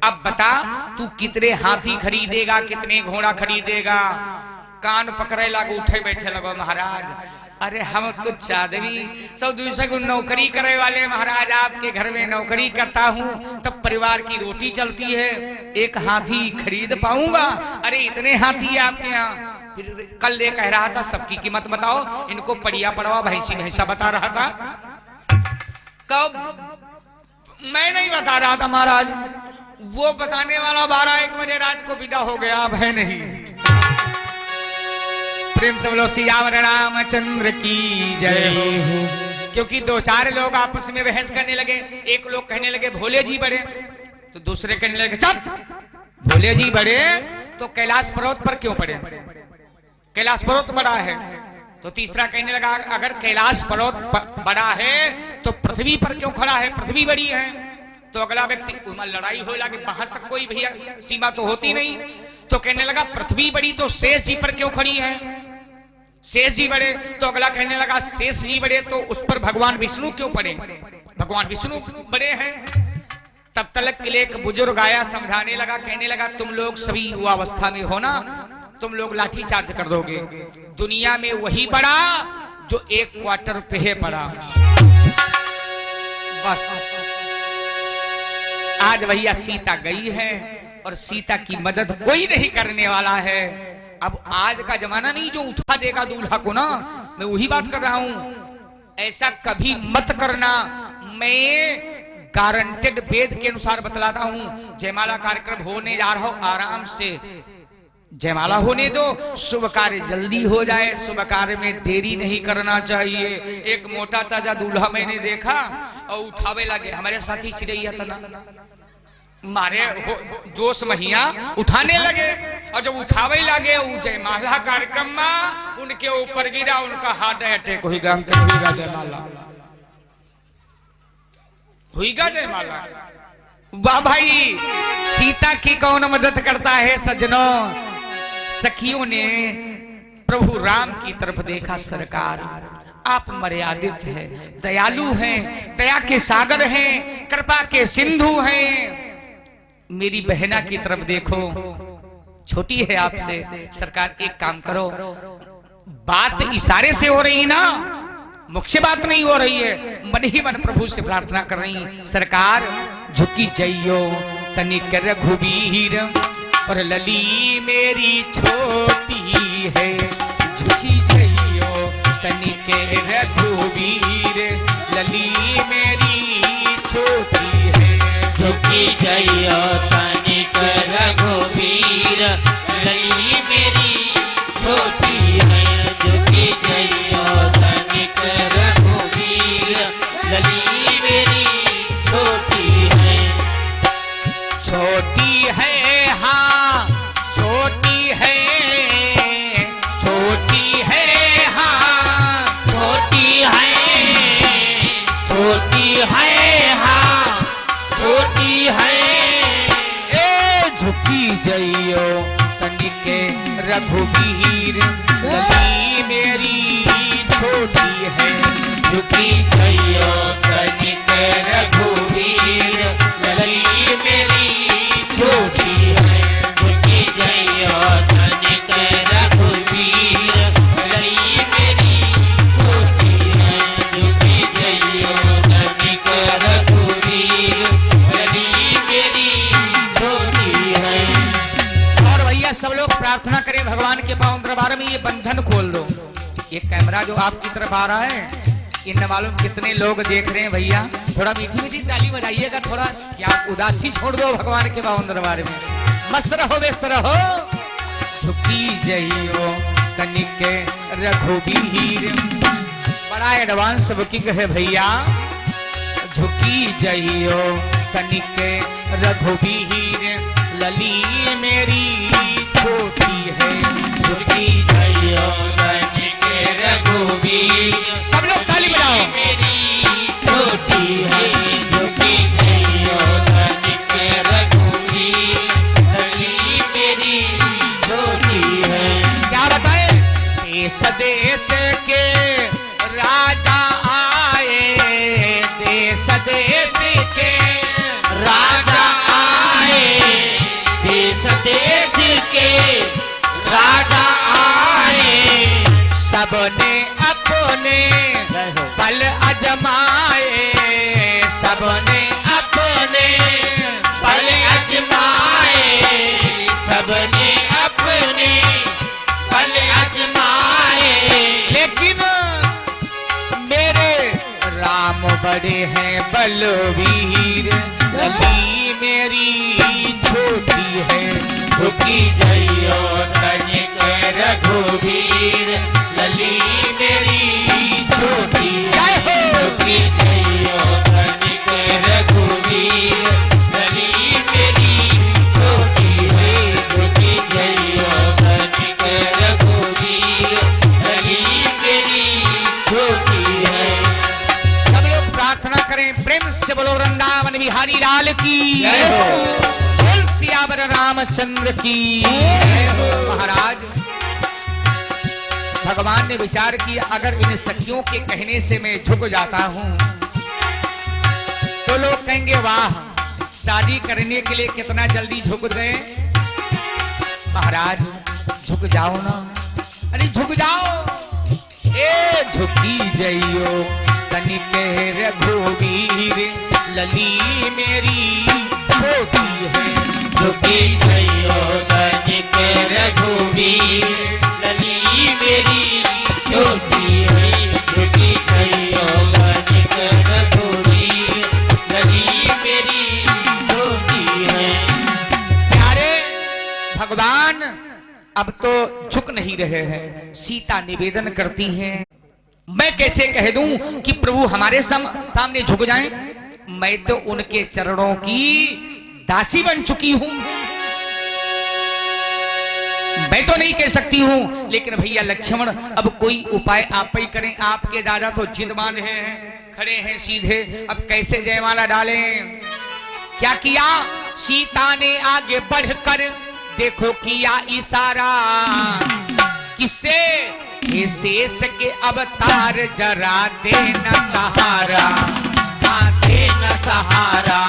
अब बता तू कितने हाथी खरीदेगा, कितने घोड़ा खरीदेगा। कान पकड़े लागू, उठे बैठे लगो महाराज, अरे हम तो चादवी 100-200 को नौकरी करे वाले महाराज, आपके घर में नौकरी करता हूँ तब परिवार की रोटी चलती है, एक हाथी खरीद पाऊंगा। अरे इतने हाथी आपके यहाँ। फिर कल ये कह रहा था सबकी कीमत बताओ, इनको पड़िया पड़वा भैंसा बता रहा था। कब मैं नहीं बता रहा था महाराज, वो बताने वाला 12-1 बजे रात को विदा हो गया, अब है नहीं। प्रेम से बोलो सियावर रामचंद्र की जय हो। क्योंकि 2-4 लोग आपस में बहस करने लगे। एक लोग कहने लगे भोले जी बड़े, तो दूसरे कहने लगे चुप, भोले जी बड़े तो कैलाश पर्वत पर क्यों पड़े, कैलाश पर्वत बड़ा है। तो तीसरा कहने लगा अगर कैलाश पर्वत बड़ा है तो पृथ्वी पर क्यों खड़ा है, पृथ्वी बड़ी है। तो अगला व्यक्ति, लड़ाई हो लगी, बहस कोई भैया सीमा तो होती नहीं। तो कहने लगा पृथ्वी बड़ी तो शेष जी पर क्यों खड़ी है, शेष जी बड़े। तो अगला कहने लगा शेष जी बड़े तो उस पर भगवान विष्णु क्यों पड़े, भगवान विष्णु बड़े हैं। तब तक के लिए एक बुजुर्ग आया, समझाने लगा, कहने लगा तुम लोग सभी युवा अवस्था में हो ना, तुम लोग लाठी चार्ज कर दोगे। दुनिया में वही बड़ा जो 1 क्वार्टर पे है पड़ा, बस। आज भैया सीता गई है और सीता की मदद कोई नहीं करने वाला है। अब आज का जमाना नहीं जो उठा देगा दूल्हा को ना, मैं वही बात कर रहा हूं। ऐसा कभी मत करना। मैं गारंटेड वेद के अनुसार बतलाता हूं। जयमाला कार्यक्रम होने जा रहा हो, आराम से जयमाला होने दो, शुभ कार्य जल्दी हो जाए। शुभ कार्य में देरी नहीं करना चाहिए। एक मोटा ताजा दूल्हा मैंने देखा और उठावे लगे, हमारे साथी चिड़ैया तना मारे जोश महिया उठाने लगे, और जब उठावे लगे वो जयमाला कार्यक्रम में उनके ऊपर गिरा, उनका हार्ट अटैक हुईगा। हुईगा जयमाला। वाह भाई, सीता की कौन मदद करता है सज्जनों। सखियों ने प्रभु राम की तरफ देखा। सरकार आप मर्यादित हैं, दयालु हैं, दया के सागर हैं, कृपा के सिंधु हैं। मेरी बहना की तरफ देखो, छोटी है आपसे। सरकार एक काम करो, बात इशारे से हो रही ना, मुख से बात नहीं हो रही है, मन ही मन प्रभु से प्रार्थना कर रही। सरकार झुकी जइयो तनिक रघुबीर, और लली मेरी छोटी है। झुकी जइयो तनिक रघुबीर, लली मेरी छोटी है। झुकी जइयो तनिक रघुबीर, लली मेरी छोटी है। झुकी जइयो तनिक रघुबीर, लली मेरी छोटी है। छोटी है, हाँ छोटी है, छोटी है, हाँ छोटी है, छोटी है, हाँ छोटी है। ए झुकी जइयो तनिके रघुबीर, लली मेरी छोटी है। झुकी जइयो तनिक रघुबीर, लली मेरी छोटी है। झुकी जइयो तनिक रघुबीर, लली मेरी छोटी है। झुकी जइयो तनिक रघुबीर, लली मेरी छोटी है। और भैया सब लोग प्रार्थना करें भगवान के पावन दरबार में। ये बंधन खोल दो। ये कैमरा जो आपकी तरफ आ रहा है, इन न मालूम कितने लोग देख रहे हैं भैया। थोड़ा मीठी मीठी ताली बजाइएगा, थोड़ा क्या उदासी छोड़ दो भगवान के पावन दरबार में। मस्त रहो, व्यस्त रहो। झुकी जइयो तनिक रघुबीर, बड़ा एडवांस बुकिंग है भैया। झुकी जइयो तनिक रघुबीर, लली मेरी छोटी है। झुकी जइयो तनिक रघुबीर, सब लोग ताली बजाओ। मेरी छोटी है। झुकी जइयो तनिक रघुबीर, लली मेरी छोटी है। क्या बताए? देश देश के राजा आए, देश देश के राजा आए, देश देश के राजा आए। सबने अपने बल अजमाए, सबने अपने बल अजमाए, सबने अपने बल अजमाए। लेकिन मेरे राम बड़े हैं बलवीर, लली मेरी छोटी है। झुकी जइयो तनिक रघुबीर, लली मेरी छोटी है। झुकी जइयो तनिक रघुबीर, लली मेरी छोटी है। झुकी जइयो तनिक रघुबीर, लली मेरी छोटी है। सब लोग प्रार्थना करें, प्रेम से बोलो वृंदावन बिहारी लाल की जय हो। बोल सियावर रामचंद्र की जय हो। महाराज भगवान ने विचार किया, अगर इन सखियों के कहने से मैं झुक जाता हूं तो लोग कहेंगे वाह, शादी करने के लिए कितना जल्दी झुक गए। महाराज झुक जाओ ना, अरे झुक जाओ। ए झुकी जइयो तनिक रघुबीर, लली मेरी झुकी थयो तनिक रघुवीर लली मेरी छोटी है झुकी थयो तनिक रघुवीर लली मेरी छोटी है। प्यारे भगवान अब तो झुक नहीं रहे हैं। सीता निवेदन करती हैं, मैं कैसे कह दूं कि प्रभु हमारे सामने झुक जाएं? मैं तो उनके चरणों की दासी बन चुकी हूं। मैं तो नहीं कह सकती हूं, लेकिन भैया लक्ष्मण अब कोई उपाय आप ही करें। आपके दादा तो जिद बांधे हैं, खड़े हैं सीधे, अब कैसे जयमाला डालें? क्या किया? सीता ने आगे बढ़कर देखो किया इशारा, किससे? ये शेष के अवतार जरा देना सहारा, हाँ देना सहारा,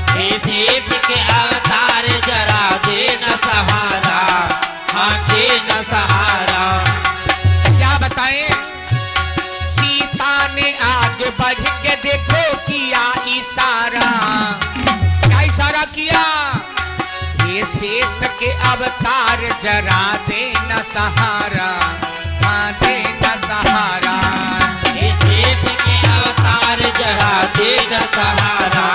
हे शेष के अवतार जरा देना सहारा, हाँ देना सहारा। क्या बताएं? सीता ने आगे बढ़ के देखो किया इशारा। क्या इशारा किया? ये शेष के अवतार जरा देना सहारा, हाँ देना सहारा। ये शेष के अवतार जरा देना सहारा,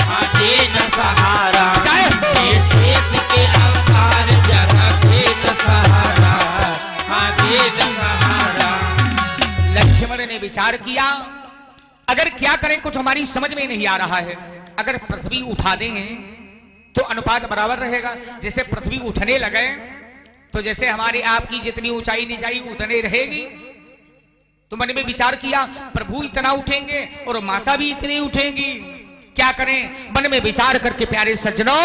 हाँ देना सहारा। जय हो। ये शेष के अवतार जरा देना सहारा, हाँ देना सहारा। लक्ष्मण ने विचार किया, अगर क्या करें कुछ हमारी समझ में नहीं आ रहा है। अगर पृथ्वी उठा देंगे तो अनुपात बराबर रहेगा। जैसे पृथ्वी उठने लगे तो जैसे हमारी आपकी जितनी ऊंचाई नीचाई उतने रहेगी। तो मन में विचार किया, प्रभु इतना उठेंगे और माता भी इतनी उठेंगी, क्या करें? मन में विचार करके प्यारे सज्जनों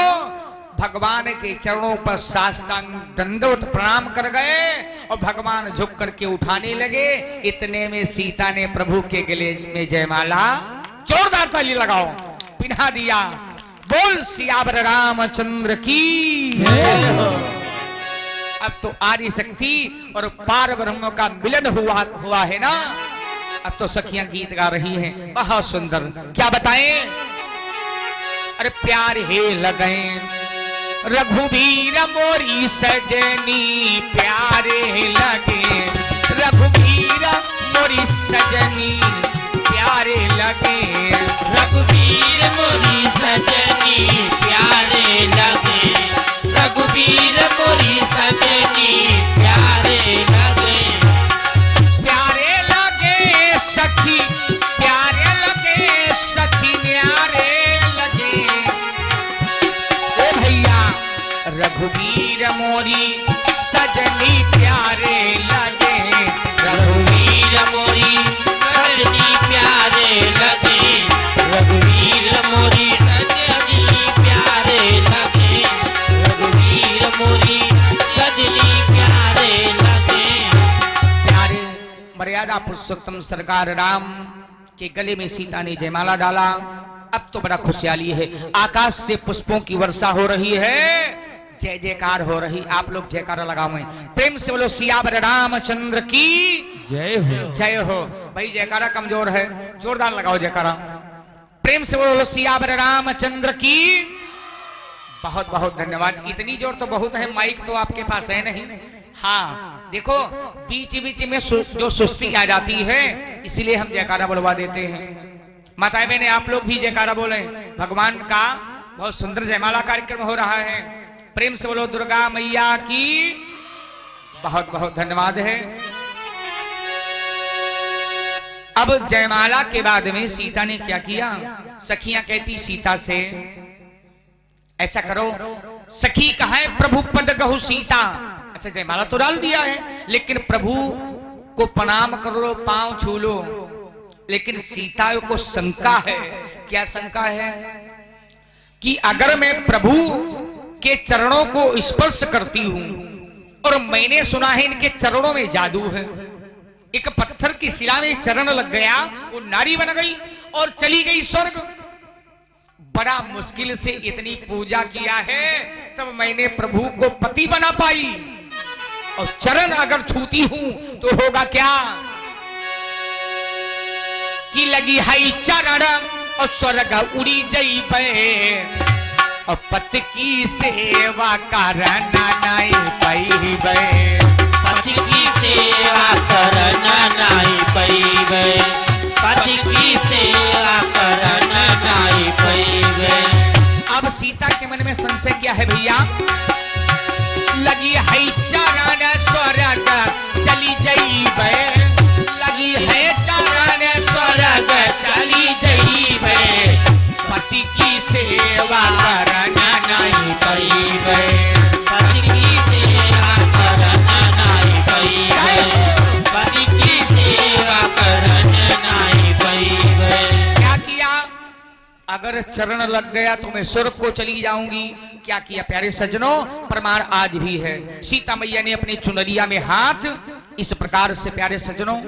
भगवान के चरणों पर साष्टांग दंडवत प्रणाम कर गए और भगवान झुक करके उठाने लगे। इतने में सीता ने प्रभु के गले में जयमाला जोरदार ताली लगाओ पिन्हा दिया। बोल सियावर रामचंद्र की जय हो। अब तो आदि शक्ति और पार ब्रह्म का मिलन हुआ है ना। अब तो सखियां गीत गा रही हैं, बहुत सुंदर। क्या बताएं? अरे प्यार हे लगे रघुवीर मोरी सजनी, प्यारे लगे रघुवीर मोरी सजनी, प्यारे लगे रघुवीर मोरी सजनी, प्यारे लगे रघुवीर मोरी सजनी, प्यारे लगे। प्यारे लगे सखी, प्यारे लगे सखी, न्यारे लगे ओ भैया रघुवीर मोरी सजनी, प्यारे लगे रघुवीर मोरी सजनी, प्यारे लगे रघुवीर मोरी सजनी, प्यारे लगे रघुवीर मोरी सजनी, प्यारे लगे। प्यारे मर्यादा पुरुषोत्तम सरकार राम के गले में सीता ने जयमाला डाला। अब तो बड़ा खुशहाली है, आकाश से पुष्पों की वर्षा हो रही है, जय जयकार हो रही। आप लोग जयकारा लगाओ, प्रेम से बोलो सियावर रामचंद्र की जय हो। जय हो। भाई जयकारा कमजोर है, जोरदार लगाओ जयकारा। प्रेम से बोलो सियावर रामचंद्र की। बहुत बहुत धन्यवाद। इतनी जोर तो बहुत है, माइक तो आपके पास है नहीं। हाँ देखो बीच बीच में जो सुस्ती आ जाती है, इसीलिए हम जयकारा बुलवा देते हैं। माताएं बहनें आप लोग भी जयकारा बोले। भगवान का बहुत सुंदर जयमाला कार्यक्रम हो रहा है। प्रेम से बोलो दुर्गा मैया की। बहुत बहुत धन्यवाद है। अब जयमाला के बाद में सीता ने क्या किया? सखियां कहती सीता से, ऐसा करो सखी कहा है प्रभु पद गहु सीता। अच्छा जयमाला तो डाल दिया है, लेकिन प्रभु को प्रणाम कर लो, पांव छू लो। लेकिन सीता को शंका है। क्या शंका है? कि अगर मैं प्रभु के चरणों को स्पर्श करती हूं, और मैंने सुना है इनके चरणों में जादू है, एक पत्थर की शिला में चरण लग गया, वो नारी बन गई और चली गई स्वर्ग। बड़ा मुश्किल से इतनी पूजा किया है, तब मैंने प्रभु को पति बना पाई। और चरण अगर छूती हूं तो होगा क्या? कि लगी है चरण और स्वर्ग उड़ी जई पे, और पति की सेवा करना नहीं पैबे, पति की सेवा करना नहीं पैबे, पति की सेवा करना नहीं पैबे। अब सीता के मन में संशय क्या है भैया? लगी है चरण स्वर्ग चली जइबे, लगी है चरण स्वर्ग चली जइबे, पति की सेवा करना नहीं पैबे, पति की सेवा करना नहीं पैबे, पति की सेवा करना नहीं पैबे। क्या किया? अगर चरण लग गया तो मैं स्वर्ग को चली जाऊंगी। क्या किया प्यारे सज्जनों? प्रमाण आज भी है। सीता मैया ने अपनी चुनरिया में हाथ इस प्रकार से प्यारे सज्जनों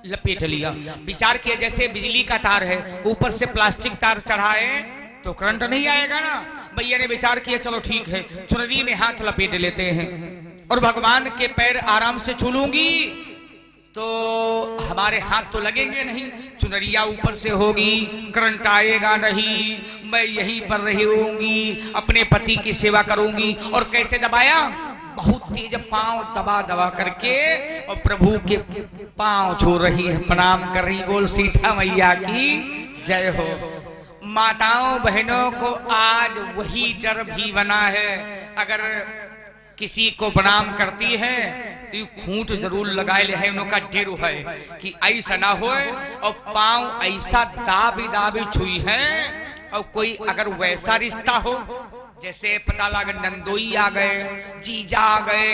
लपेट लिया। विचार किया जैसे बिजली का तार है, ऊपर से प्लास्टिक तार चढ़ाए तो करंट नहीं आएगा ना। मैया ने विचार किया चलो ठीक है, चुनरी में हाथ लपेट लेते हैं और भगवान के पैर आराम से छू लूंगी तो हमारे हाथ तो लगेंगे नहीं, चुनरिया ऊपर से होगी, करंट आएगा नहीं, मैं यहीं पर रहूंगी, अपने पति की सेवा करूंगी। और कैसे दबाया? बहुत तेज पांव दबा दबा करके और प्रभु के पांव छू रही है, प्रणाम कर रही। बोल सीता मैया की जय हो। माताओं बहनों को आज वही डर भी बना है, अगर किसी को प्रणाम करती है तो खूंट जरूर लगाए ले है, उनका डेर है कि ऐसा ना हो और पांव ऐसा दाबी दाबी छुई है। और कोई अगर वैसा रिश्ता हो जैसे पता लगा नंदोई आ गए, जीजा आ गए,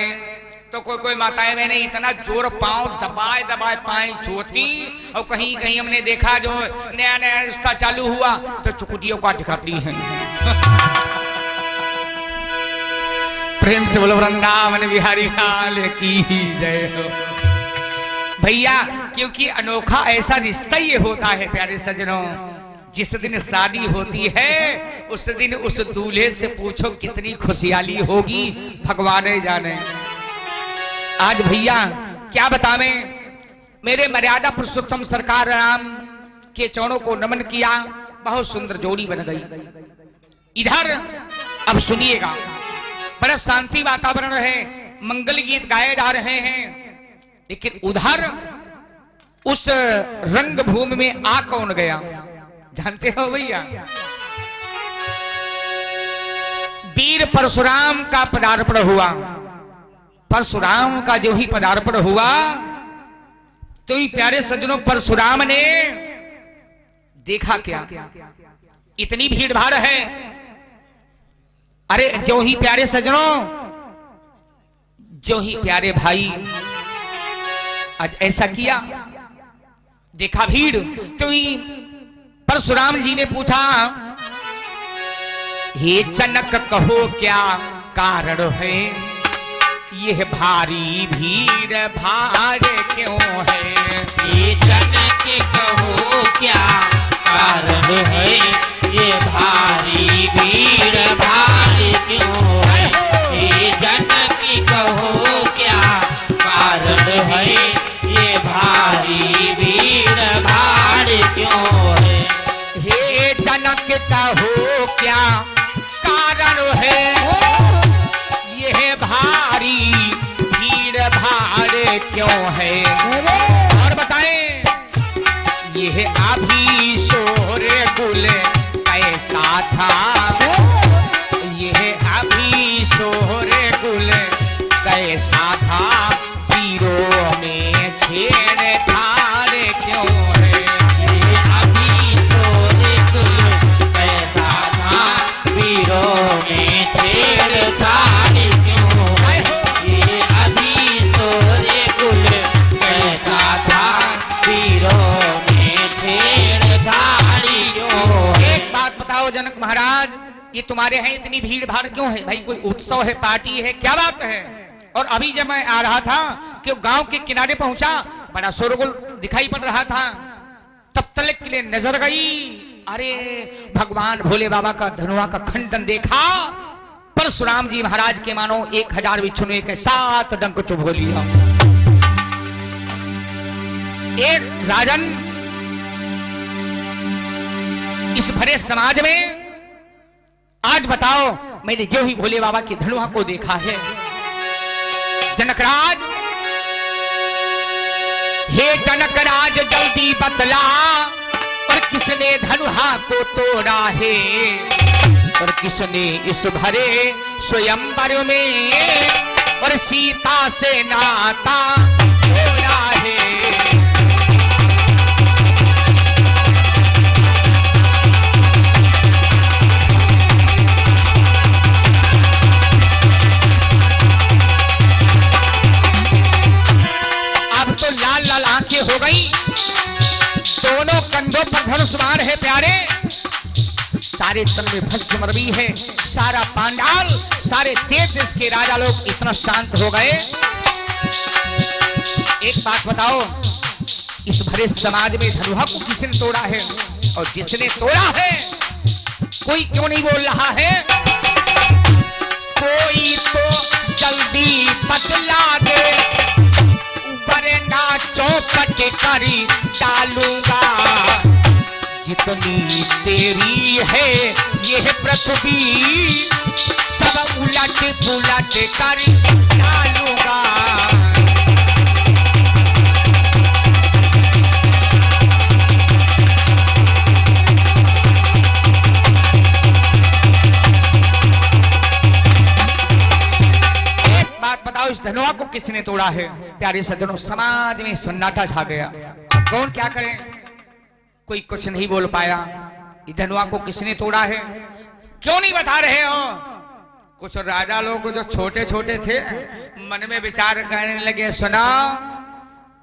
तो कोई कोई माताएं बहने इतना जोर पांव दबाए दबाए पाए छूती। और कहीं कहीं हमने देखा जो नया नया रिश्ता चालू हुआ तो चुकुटियों का दिखाती हैं। प्रेम से बोलो वृंदावन बिहारी लाल की जय हो। भैया क्योंकि अनोखा ऐसा रिश्ता ये होता है प्यारे सज्जनों, जिस दिन शादी होती है उस दिन उस दूल्हे से पूछो कितनी खुशहाली होगी, भगवान जाने। आज भैया क्या बतावें, मेरे मर्यादा पुरुषोत्तम सरकार राम के चरणों को नमन किया, बहुत सुंदर जोड़ी बन गई। इधर अब सुनिएगा, बड़ा शांति वातावरण है, मंगल गीत गाए जा रहे हैं, लेकिन उधर उस रंग भूमि में आ कौन गया जानते हो भैया? वीर परशुराम का पदार्पण हुआ। परशुराम का जो ही पदार्पण हुआ तो ही प्यारे सज्जनों परशुराम ने देखा क्या, इतनी भीड़ भाड़ है। अरे जो ही प्यारे सज्जनों, जो ही प्यारे भाई, आज ऐसा किया, देखा भीड़ तो ही परशुराम जी ने पूछा, हे जनक कहो क्या कारण है, यह भारी भीड़ भाड़ क्यों है? ये जनक कहो क्या कारण है, ये भारी भीड़ भाड़ क्यों है? ये जनक कहो क्या कारण है, ये भारी भीड़ भाड़ क्यों है? हे जनक कहो क्या कारण है, यह भारी भीड़ भाड़ क्यों है? और बताएं, यह अभी शोर गुल कैसा था, यह अभी शोर गुल कैसा था, वीरों में छेड़छाड़ क्यों है? ये अभी शोर गुल कैसा था, वीरों में छेड़छाड़ क्यों है? ये अभी शोर गुल कैसा था, वीरों में छेड़छाड़ क्यों है? एक बात बताओ जनक महाराज, ये तुम्हारे हैं इतनी भीड़ भाड़ क्यों है? भाई कोई उत्सव है, पार्टी है, क्या बात है? और अभी जब मैं आ रहा था कि गांव के किनारे पहुंचा, बड़ा शोरगुल दिखाई पड़ रहा था, तब तलक के लिए नजर गई, अरे भगवान भोले बाबा का धनुआ का खंडन देखा। परशुराम जी महाराज के मानो 1000 बिच्छू के साथ डंक चुभ हो लिया। एक राजन इस भरे समाज में आज बताओ मैंने जो ही भोले बाबा की धनुहा को देखा है। जनकराज, हे जनकराज जल्दी बतला, और किसने धनुहा को तोड़ा है, और किसने इस भरे स्वयंवर में और सीता से नाता जोड़ा है। अब तो लाल लाल आंखें हो गई, दोनों कंधों पर धनुष्मान है प्यारे, सारे तन में भस्म रवि है, सारा पांडाल, सारे देश के राजा लोग इतना शांत हो गए। एक बात बताओ, इस भरे समाज में धनुहा को किसने तोड़ा है, और जिसने तोड़ा है कोई क्यों नहीं बोल रहा है? कोई तो जल्दी बतला दे, वरना चौपट करी डालूंगा। जितनी तेरी है यह पृथ्वी, सब उलट पुलट कर डालूंगा। एक बात बताओ, इस धनुहा को किसने तोड़ा है? प्यारे सज्जनों, समाज में सन्नाटा छा गया। कौन क्या करे, कोई कुछ नहीं बोल पाया। धनुहा को किसने तोड़ा है, क्यों नहीं बता रहे हो? कुछ राजा लोग जो छोटे छोटे थे मन में विचार करने लगे, सुना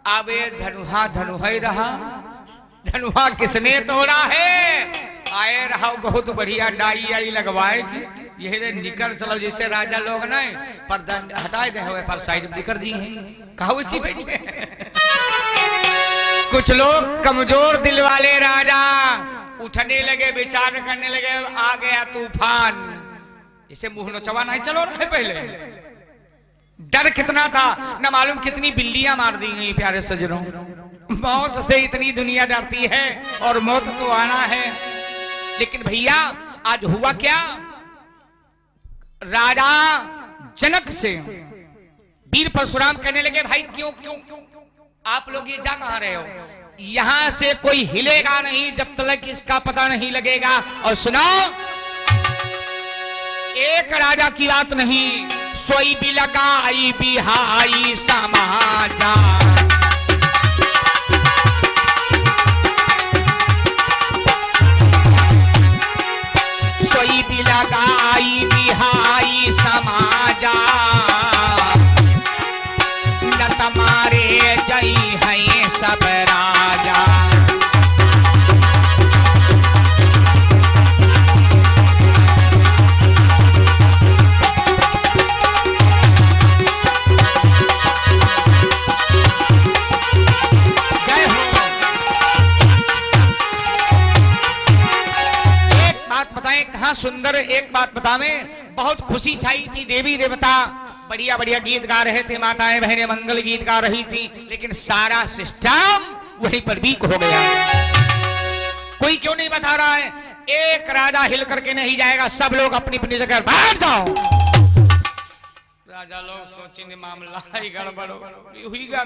अब ये धनुहा धनुहा ही रहा, धनुहा किसने तोड़ा है? आए रहा बहुत बढ़िया डाई आई लगवाएगी, ये निकल चलो। जिससे राजा लोग ना पर्दा हटाए गए हुए पर साइड में निकल दी है, कहा उसी बैठे। कुछ लोग कमजोर दिल वाले राजा उठने लगे, विचार करने लगे, आ गया तूफान, इसे मुंह नोचवा नहीं चलो रहे। पहले डर कितना था, न मालूम कितनी बिल्लियां मार दी गई। प्यारे सज्जनों, मौत से इतनी दुनिया डरती है और मौत तो आना है। लेकिन भैया आज हुआ क्या, राजा जनक से वीर परशुराम कहने लगे, भाई क्यों क्यों आप लोग ये जा कहां रहे हो? यहां से कोई हिलेगा नहीं जब तक इसका पता नहीं लगेगा। और सुनो, एक राजा की बात नहीं, सोई भी लगाई बिहाई समाजा। सोई भी लगाई बिहाई समाजा, न तुम्हारे जई है सब राजा। कहाँ सुंदर एक बात बतावें, बहुत खुशी छाई थी, देवी देवता बढ़िया बढ़िया गीत गा रहे थे, माताएं बहनें मंगल गीत गा रही थी, लेकिन सारा सिस्टम वहीं पर वीक हो गया। कोई क्यों नहीं बता रहा है? एक राजा हिल करके नहीं जाएगा, सब लोग अपनी अपनी जगह बैठ जाओ। राजा लोग सोचेंगे मामला ही गड़बड़ हुईगा,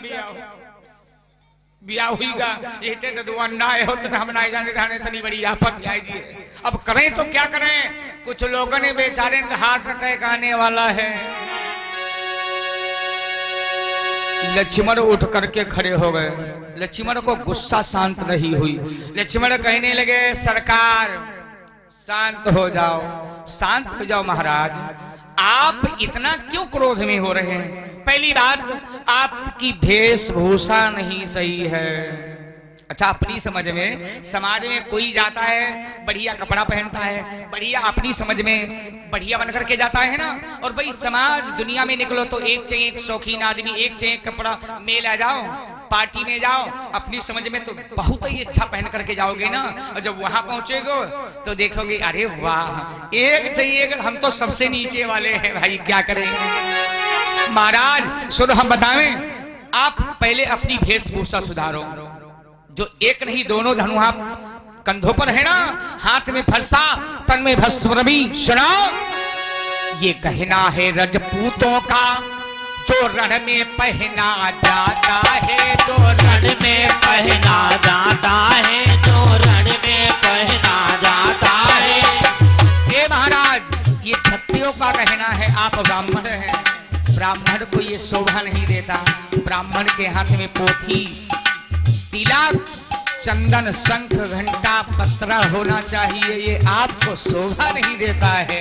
बिया हुईगा, इतने तो दुआ ना हो तो हम ना जाने रहने तनी बड़ी आफत आई जी। अब करें तो क्या करें? कुछ लोगों ने बेचारे हार्ट अटैक आने वाला है। लक्ष्मण उठ करके खड़े हो गए, लक्ष्मण को गुस्सा शांत नहीं हुई। लक्ष्मण कहने लगे, सरकार शांत हो जाओ, शांत हो जाओ महाराज, आप इतना क्यों क्रोध में हो रहे हैं? पहली बात, आपकी वेशभूषा नहीं सही है। अच्छा, अपनी समझ में समाज में कोई जाता है बढ़िया कपड़ा पहनता है, बढ़िया अपनी समझ में बढ़िया बन करके जाता है ना, और भाई समाज दुनिया में निकलो तो एक से एक शौकीन आदमी, एक से एक कपड़ा मेल आ जाओ, पार्टी में जाओ, अपनी समझ में तो बहुत ही अच्छा पहन करके जाओगे ना, और जब वहां पहुंचेगो तो देखोगे अरे वाह, एक चाहिए, हम तो सबसे नीचे वाले हैं भाई, क्या करें? महाराज सुनो, हम बतावें, आप पहले अपनी वेशभूषा सुधारो। जो एक नहीं दोनों धनुहा कंधों पर है ना, हाथ में फरसा, तन में भस्म रवि। सुनाओ, ये गहना है रजपूतों का जो रण में पहना जाता है, जो रण में पहना जाता है, जो रण में पहना जाता है। हे महाराज, ये क्षत्रियों का गहना है, आप ब्राह्मण हैं, ब्राह्मण को ये शोभा नहीं देता। ब्राह्मण के हाथ में पोथी, तिलक, चंदन, शंख, घंटा, पत्रा होना चाहिए, ये आपको शोभा नहीं देता है।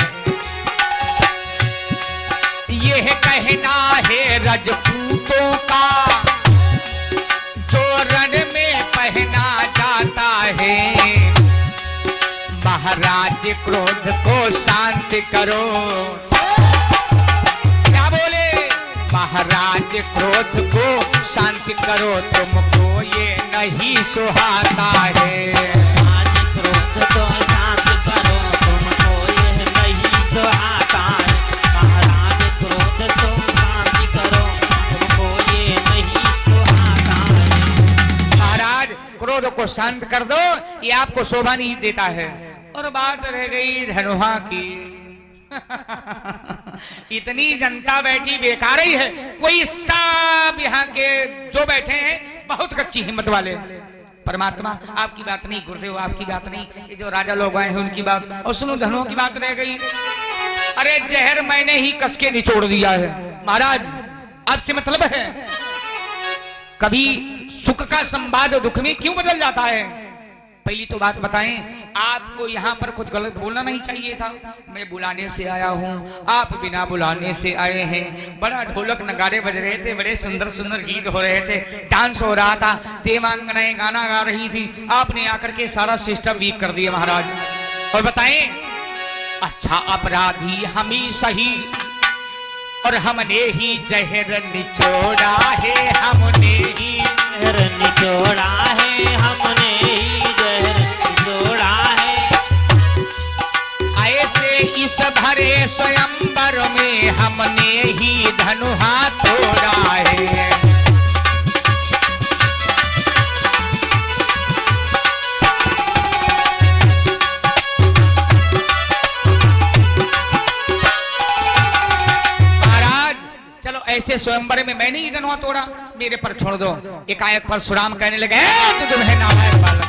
यह कहना है रजपूतों का जो रण में पहना जाता है। महाराज क्रोध को शांत करो, क्या बोले? महाराज क्रोध को शांत करो, तुमको ये नहीं सुहाता है। आज क्रोध को शांत करो, तुमको ये नहीं सुहाता है। महाराज क्रोध को शांत करो, तुमको ये नहीं सुहाता है। महाराज क्रोध को शांत कर दो, ये आपको शोभा नहीं देता है। और बात रह गई धनुहा की। इतनी जनता बैठी बेकार ही है, कोई सब यहाँ के जो बैठे हैं बहुत कच्ची हिम्मत वाले। परमात्मा आपकी बात नहीं, गुरुदेव आपकी बात नहीं, ये जो राजा लोग आए हैं उनकी बात। और सुनो, धनुओं की बात रह गई। अरे जहर मैंने ही कस के निचोड़ दिया है। महाराज आपसे मतलब है, कभी सुख का संवाद दुख में क्यों बदल जाता है? पहली तो बात बताएं, आपको यहाँ पर कुछ गलत बोलना नहीं चाहिए था। मैं बुलाने से आया हूँ, आप बिना बुलाने से आए हैं। बड़ा ढोलक नगाड़े बज रहे थे, बड़े सुंदर सुंदर गीत हो रहे थे, डांस हो रहा था, देवांगनाएं गाना गा रही थी। आपने आकर के सारा सिस्टम वीक कर दिया महाराज। और बताएं, अच्छा अपराधी हम ही सही, और हमने ही जहर निचोड़ा है, हमने ही जहर निचोड़ा है, हमने ही जहर निचोड़ा है। ऐसे इस भरे स्वयंवर में हमने ही धनुहा तोड़ा है। ऐसे स्वयंवर में मैंने ही धनुहा तोड़ा, मेरे पर छोड़ दो। एकाएक परशुराम कहने लगे, तो तुम्हें नालायक बालक,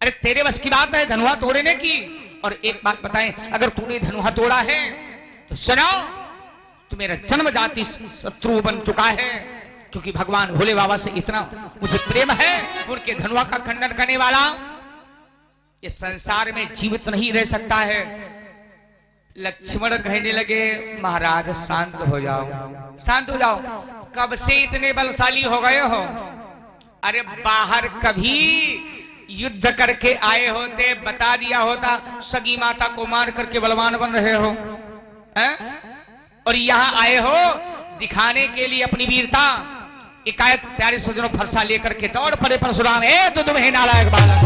अरे तेरे बस की बात है धनुहा तोड़ने की? और एक बात बताएं, अगर तूने धनुहा तोड़ा है तो सुनो, तू मेरा जन्म जाति शत्रु बन चुका है। क्योंकि भगवान भोले बाबा से इतना मुझे प्रेम है, उनके धनुहा का खंडन करने वाला इस संसार में जीवित नहीं रह सकता है। लक्ष्मण कहने लगे, महाराज शांत हो जाओ, शांत हो जाओ। कब से इतने बलशाली हो गए हो? अरे बाहर कभी युद्ध करके आए होते, बता दिया होता, सगी माता को मार करके बलवान बन रहे हो हैं? और यहाँ आए हो दिखाने के लिए अपनी वीरता। एकाएक प्यारे सज्जनों फरसा लेकर के दौड़ पड़े परशुराम, तो तुम्हें नालायक बालक,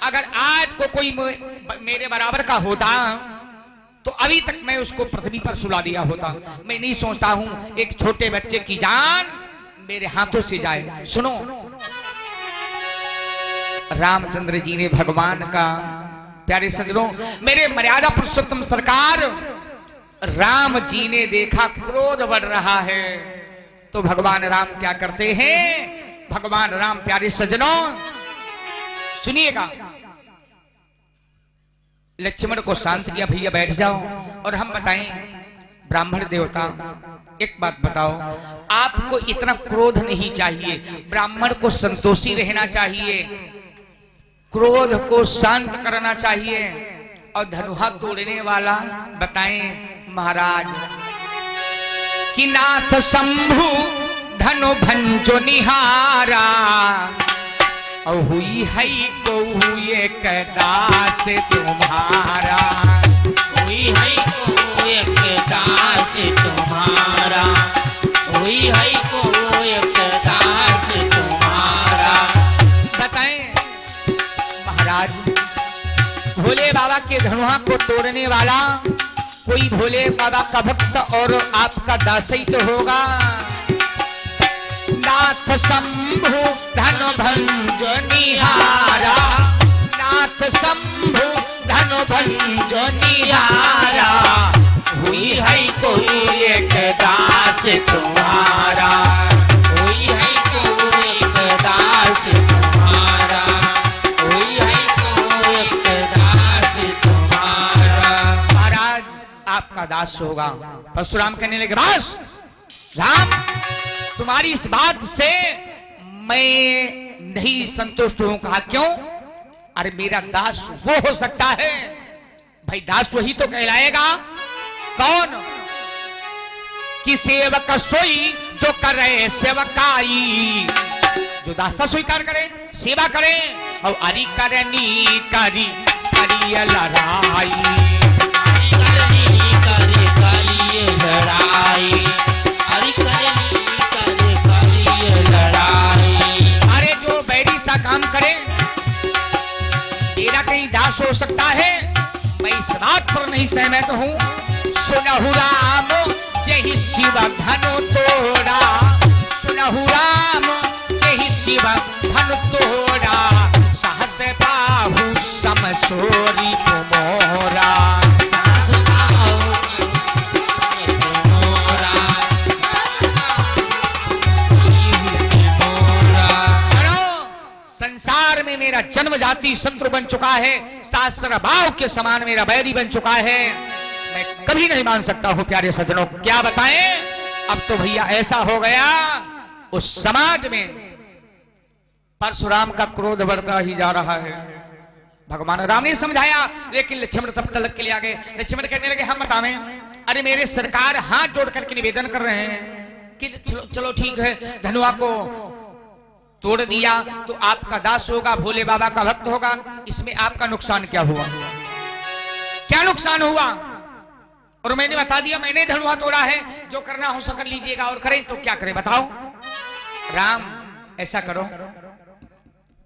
अगर आज को कोई मेरे बराबर का होता तो अभी तक मैं उसको पृथ्वी पर सुला दिया होता। मैं नहीं सोचता हूं एक छोटे बच्चे की जान मेरे हाथों से जाए। सुनो, रामचंद्र जी ने भगवान का, प्यारे सज्जनों, मेरे मर्यादा पुरुषोत्तम सरकार राम जी ने देखा क्रोध बढ़ रहा है, तो भगवान राम क्या करते हैं? भगवान राम, प्यारे सज्जनों सुनिएगा, लक्ष्मण को शांत किया, भैया बैठ जाओ। और हम बताएं, ब्राह्मण देवता एक बात बताओ, आपको इतना क्रोध नहीं चाहिए, ब्राह्मण को संतोषी रहना चाहिए, क्रोध को शांत करना चाहिए। और धनुहा तोड़ने वाला बताएं महाराज कि नाथ शंभु धनु भंजो निहारा, और हुई है को एक दास तुम्हारा, हुई है को एक दास तुम्हारा, हुई है को एक दास तुम्हारा। बताएं महाराज, भोले बाबा के धनुहा को तोड़ने वाला कोई भोले बाबा का भक्त और आपका दास ही तो होगा। नाथ शंभु धनु भंजो निहारा, नाथ शंभु धनु भंजो निहारा, हुई है कोई एक दास तुम्हारा, कोई है कोई एक दास तुम्हारा, कोई है कोई एक दास तुम्हारा। महाराज आपका दास होगा। परशुराम कहने लगे बस राम, तुम्हारी इस बात से मैं नहीं संतुष्ट हूं। कहा क्यों? अरे मेरा दास वो हो सकता है भाई, दास वही तो कहलाएगा। कौन? कि सेवक सोई जो करे सेवकाई, जो दास्ता स्वीकार करे, सेवा करे, और अरि करनी करी करिय लड़ाई, लड़ाई, अरे करिए लड़ाई। अरे जो बैरी सा काम करे, तेरा कहीं दास हो सकता है, मैं इस बात पर नहीं सहमत हूं। सुनहु राम जय शिव धनु तोड़ा, सुनहु राम जय शिव धनु तोड़ा, सहस बाहु समसोरी तुमोरा, संसार में मेरा जन्म जाति शत्रु बन चुका है, शास्त्र भाव के समान मेरा बैरी बन चुका है, मैं कभी नहीं मान सकता हूं। प्यारे सज्जनों क्या बताएं, अब तो भैया ऐसा हो गया उस समाज में परशुराम का क्रोध बढ़ता ही जा रहा है। भगवान राम ने समझाया, लेकिन लक्ष्मण तब तलक के लिए आ गए। लक्ष्मण कहने लगे हम बतावें, अरे मेरे सरकार हाथ जोड़ करके निवेदन कर रहे हैं कि चलो चलो ठीक है, धनुआ को तोड़ दिया तो आपका दास होगा, भोले बाबा का भक्त होगा, इसमें आपका नुकसान क्या हुआ? क्या नुकसान हुआ? और मैंने बता दिया मैंने धनुआ तोड़ा है, जो करना हो सक लीजिएगा, और करें तो क्या करें बताओ? राम ऐसा करो,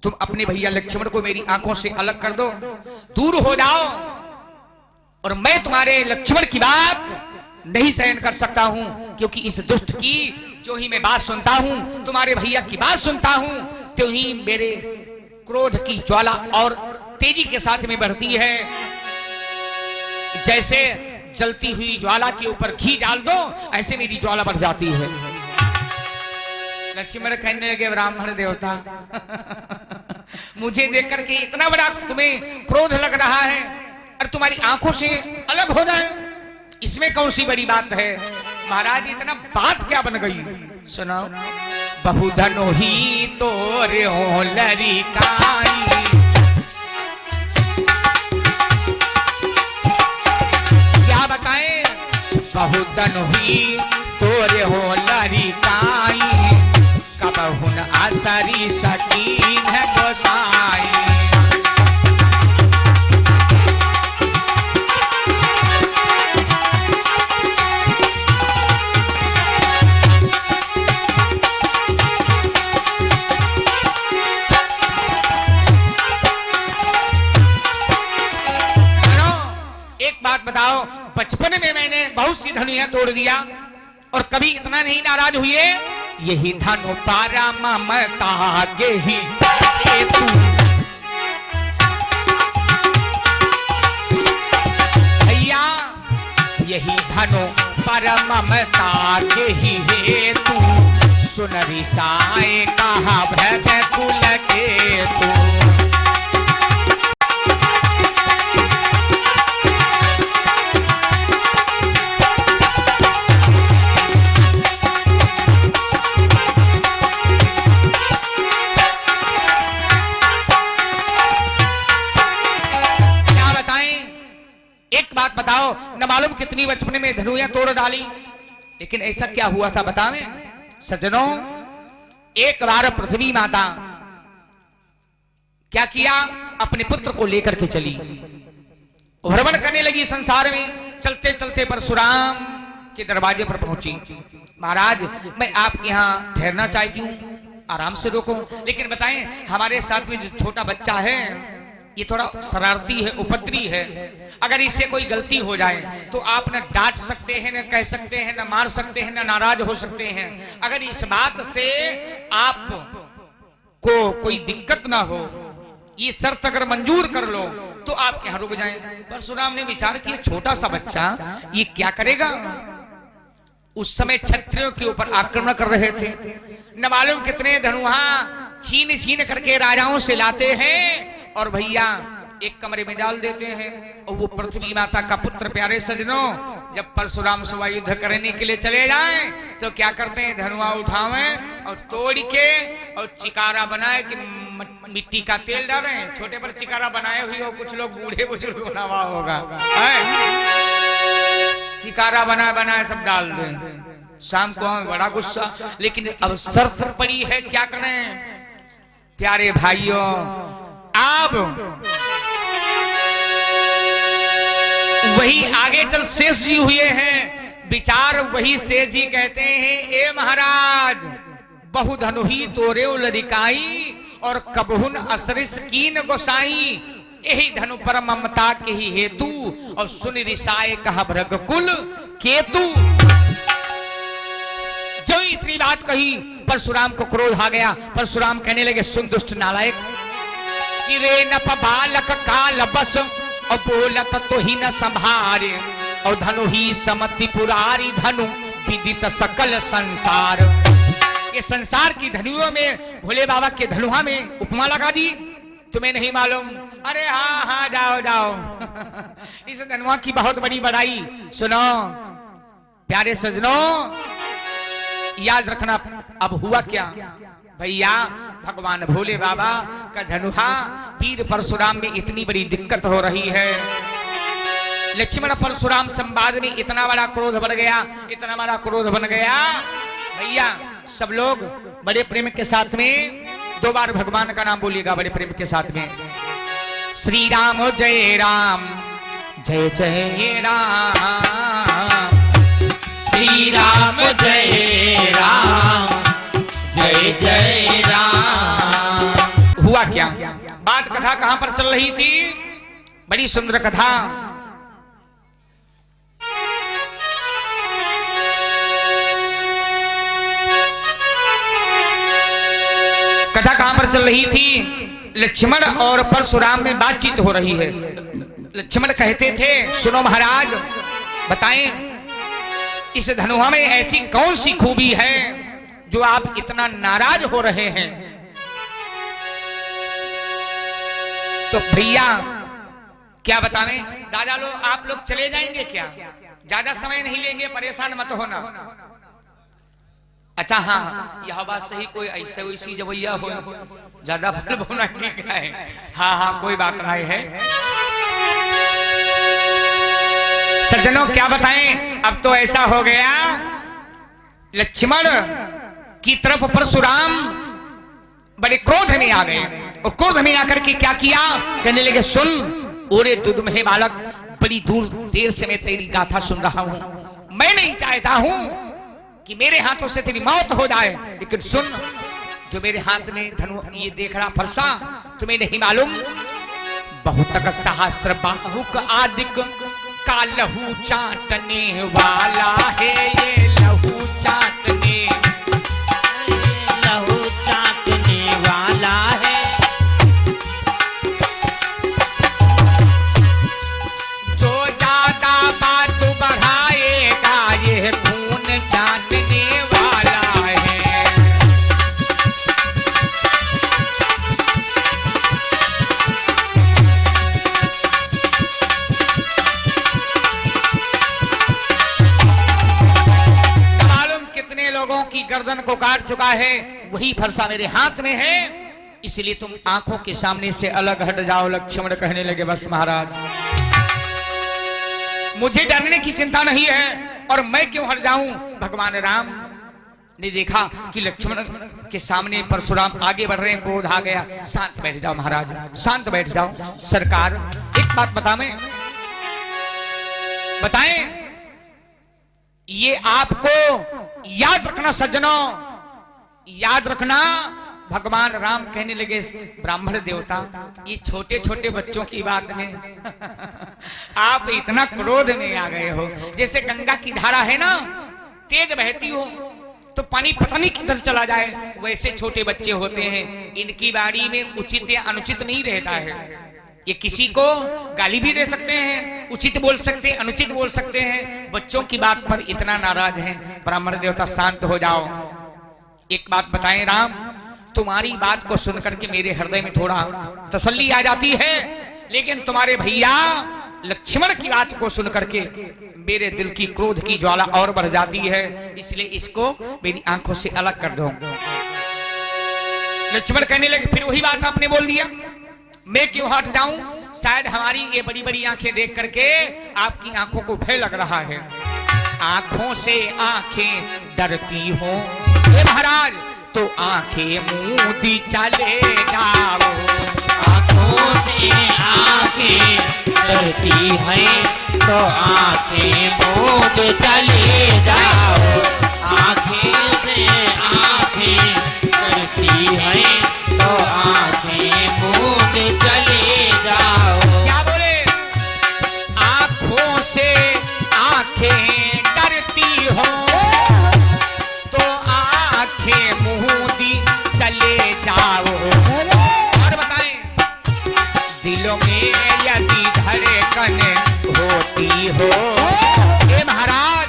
तुम अपने भैया लक्ष्मण को मेरी आंखों से अलग कर दो, दूर हो जाओ, और मैं तुम्हारे लक्ष्मण की बात नहीं सहन कर सकता हूं, क्योंकि इस दुष्ट की जो ही मैं बात सुनता हूं, तुम्हारे भैया की बात सुनता हूं, तो ही मेरे क्रोध की ज्वाला और तेजी के साथ में बढ़ती है। जैसे जलती हुई ज्वाला के ऊपर घी डाल दो, ऐसे मेरी ज्वाला बढ़ जाती है। लक्ष्मण कहने लगे ब्राह्मण देवता मुझे देख करके इतना बड़ा तुम्हें क्रोध लग रहा है, और तुम्हारी आंखों से अलग हो जाए, इसमें कौन सी बड़ी बात है? महाराज इतना बात क्या बन गई? सुनो, बहुधनो ही तोरे हो लरिकाई, क्या बताएं? बहुधनो ही तोरे हो लरिकाई, कबहुन आसरी सकीन है गोसाई। बताओ, बचपन में मैंने बहुत सी धनुया तोड़ दिया, और कभी इतना नहीं नाराज हुए। यही धनु पारा ममता गे ही भैया, यही धनु पर ममता गे ही हेतु, सुनरी साए कहा भ्रत कुल के तू। बताओ, न मालूम कितनी बचपन में धनुया तोड़ डाली, लेकिन ऐसा क्या हुआ था बतावें सज्जनों? एक बार पृथ्वी माता क्या किया, अपने पुत्र को लेकर के चली, भ्रमण करने लगी संसार में। चलते चलते परशुराम के दरवाजे पर पहुंची। महाराज मैं आपके यहाँ ठहरना चाहती हूँ, आराम से रोको, लेकिन बताएं हमारे साथ में जो छोटा बच्चा है ये थोड़ा शरारती है, उपद्रवी है। अगर इससे कोई गलती हो जाए तो आप न डांट सकते हैं, न कह सकते हैं, न मार सकते हैं, न नाराज हो सकते हैं। अगर इस बात से आप को कोई दिक्कत ना हो, ये शर्त अगर मंजूर कर लो तो आप यहाँ रुक जाएं। परशुराम ने विचार किया, छोटा सा बच्चा ये क्या करेगा। उस समय क्षत्रियों के ऊपर आक्रमण कर रहे थे, न मालूम कितने धनुहा छीन छीन करके राजाओं से लाते हैं और भैया एक कमरे में डाल देते हैं। और वो पृथ्वी माता का पुत्र, प्यारे सजनों, जब परशुराम से युद्ध करने के लिए चले जाएं तो क्या करते हैं, धनुआ उठावें और तोड़ के और चिकारा बनाए कि मिट्टी का तेल डालें। छोटे पर चिकारा बनाए हुए हो, कुछ लोग बूढ़े बुजुर्ग बना हुआ होगा, चिकारा बना बनाए सब डाल दें। शाम को हमें बड़ा गुस्सा, लेकिन अब शर्त पड़ी है, क्या करें प्यारे भाइयों। अब वही आगे चल शेष जी हुए हैं, विचार वही शेष जी कहते हैं, ए महाराज बहु धनुही तोरे लदिकाई और कबहुन असरिस कीन गोसाई। यही धनु पर ममता के ही हेतु और सुन रिसाए कहा भृग कुल केतु। जो इतनी बात कही परशुराम को क्रोध आ गया। परशुराम कहने लगे, सुन दुष्ट नालायक, कि रे नप बालक काल बस और बोलत तो ही न संभारे और धनु ही समति पुरारी धनु विदित सकल संसार। ये संसार की धनुओं में भोले बाबा के धनुहा में उपमा लगा दी, तुम्हें नहीं मालूम। अरे हाँ हाँ जाओ जाओ इस धनुआ की बहुत बड़ी बड़ाई सुनो। प्यारे सजनों याद रखना, अब हुआ क्या भैया, भगवान भोले बाबा का धनुहा वीर परशुराम में इतनी बड़ी दिक्कत हो रही है। लक्ष्मण परशुराम संवाद में इतना बड़ा क्रोध बन गया, इतना बड़ा क्रोध बन गया। भैया सब लोग बड़े प्रेम के साथ में 2 बार भगवान का नाम बोलिएगा बड़े प्रेम के साथ में। श्री राम जय राम जय जय राम, श्री राम जय राम जय जय राम। हुआ क्या, बात कथा कहां पर चल रही थी, बड़ी सुंदर कथा। कथा कहां पर चल रही थी, लक्ष्मण और परशुराम में बातचीत हो रही है। लक्ष्मण कहते थे, सुनो महाराज बताएं इस धनुहा में ऐसी कौन सी खूबी है जो आप इतना नाराज हो रहे हैं। तो भैया क्या बतावें, दादा लोग आप लोग चले जाएंगे क्या, ज्यादा समय नहीं लेंगे, परेशान मत होना। अच्छा हाँ यह बात सही, कोई ऐसे वैसी जवैया हो ज्यादा बल होना ठीक है। हाँ हाँ कोई बात नहीं है। सज्जनों क्या बताएं, अब तो ऐसा हो गया लक्ष्मण की तरफ परशुराम बड़े क्रोध में आ गए और क्रोध में आकर के क्या किया, कहने लगे, सुन ओरे दुधमहे बालक, बड़ी दूर देर से मैं तेरी गाथा सुन रहा हूं। मैं नहीं चाहता हूं कि मेरे हाथों से तेरी मौत हो जाए, लेकिन सुन जो मेरे हाथ में धनु ये देख रहा फरसा, तुम्हें नहीं मालूम बहुतक सहस्त्र बाहुक आदिक का लहू चाटने वाला है, ये लहू चाटने वाला है। जो ज्यादा बात बढ़ाएगा ये खून चाटने वाला है। मालूम कितने लोगों की गर्दन को काट चुका है, वही फरसा मेरे हाथ में है, इसलिए तुम आंखों के सामने से अलग हट जाओ। लक्ष्मण कहने लगे, बस महाराज मुझे डरने की चिंता नहीं है और मैं क्यों हट जाऊं। भगवान राम ने देखा कि लक्ष्मण के सामने परशुराम आगे बढ़ रहे हैं, क्रोध आ गया। शांत बैठ जाओ महाराज, शांत बैठ जाओ। सरकार एक बात बताएं, ये आपको याद रखना सज्जनों, याद रखना भगवान राम कहने लगे, ब्राह्मण देवता, ये छोटे छोटे बच्चों की बात में आप इतना क्रोध में आ गए हो। जैसे गंगा की धारा है ना, तेज बहती हो तो पानी पता नहीं किधर चला जाए, वैसे छोटे बच्चे होते हैं। इनकी बारी में उचित या अनुचित नहीं रहता है। ये किसी को गाली भी दे सकते हैं, उचित बोल सकते हैं, अनुचित बोल सकते हैं। बच्चों की बात पर इतना नाराज हैं। ब्राह्मण देवता शांत हो जाओ। एक बात बताएं राम, तुम्हारी बात को सुनकर के मेरे हृदय में थोड़ा तसल्ली आ जाती है, लेकिन तुम्हारे भैया लक्ष्मण की बात को सुनकर के मेरे दिल की क्रोध की ज्वाला और बढ़ जाती है, इसलिए इसको मेरी आंखों से अलग कर दो। लक्ष्मण कहने लगे, फिर वही बात आपने बोल दिया, मैं क्यों हट जाऊं? शायद हमारी ये बड़ी बड़ी आंखें देख करके आपकी आंखों को भय लग रहा है। आंखों से आंखें डरती हो हे महाराज, तो आंखें मूंदी चले जाओ। आंखों से आंखें डरती हैं तो आंखें मूंद चले जाओ। आंखें से आंखें डरती हैं तो आंखें मूंद चले जाओ। क्या बोले? आंखों से आंखें डरती हो तो आंखें मूंदी चले जाओ। और बताएं, दिलों में यदि धड़कन होती हो हे महाराज,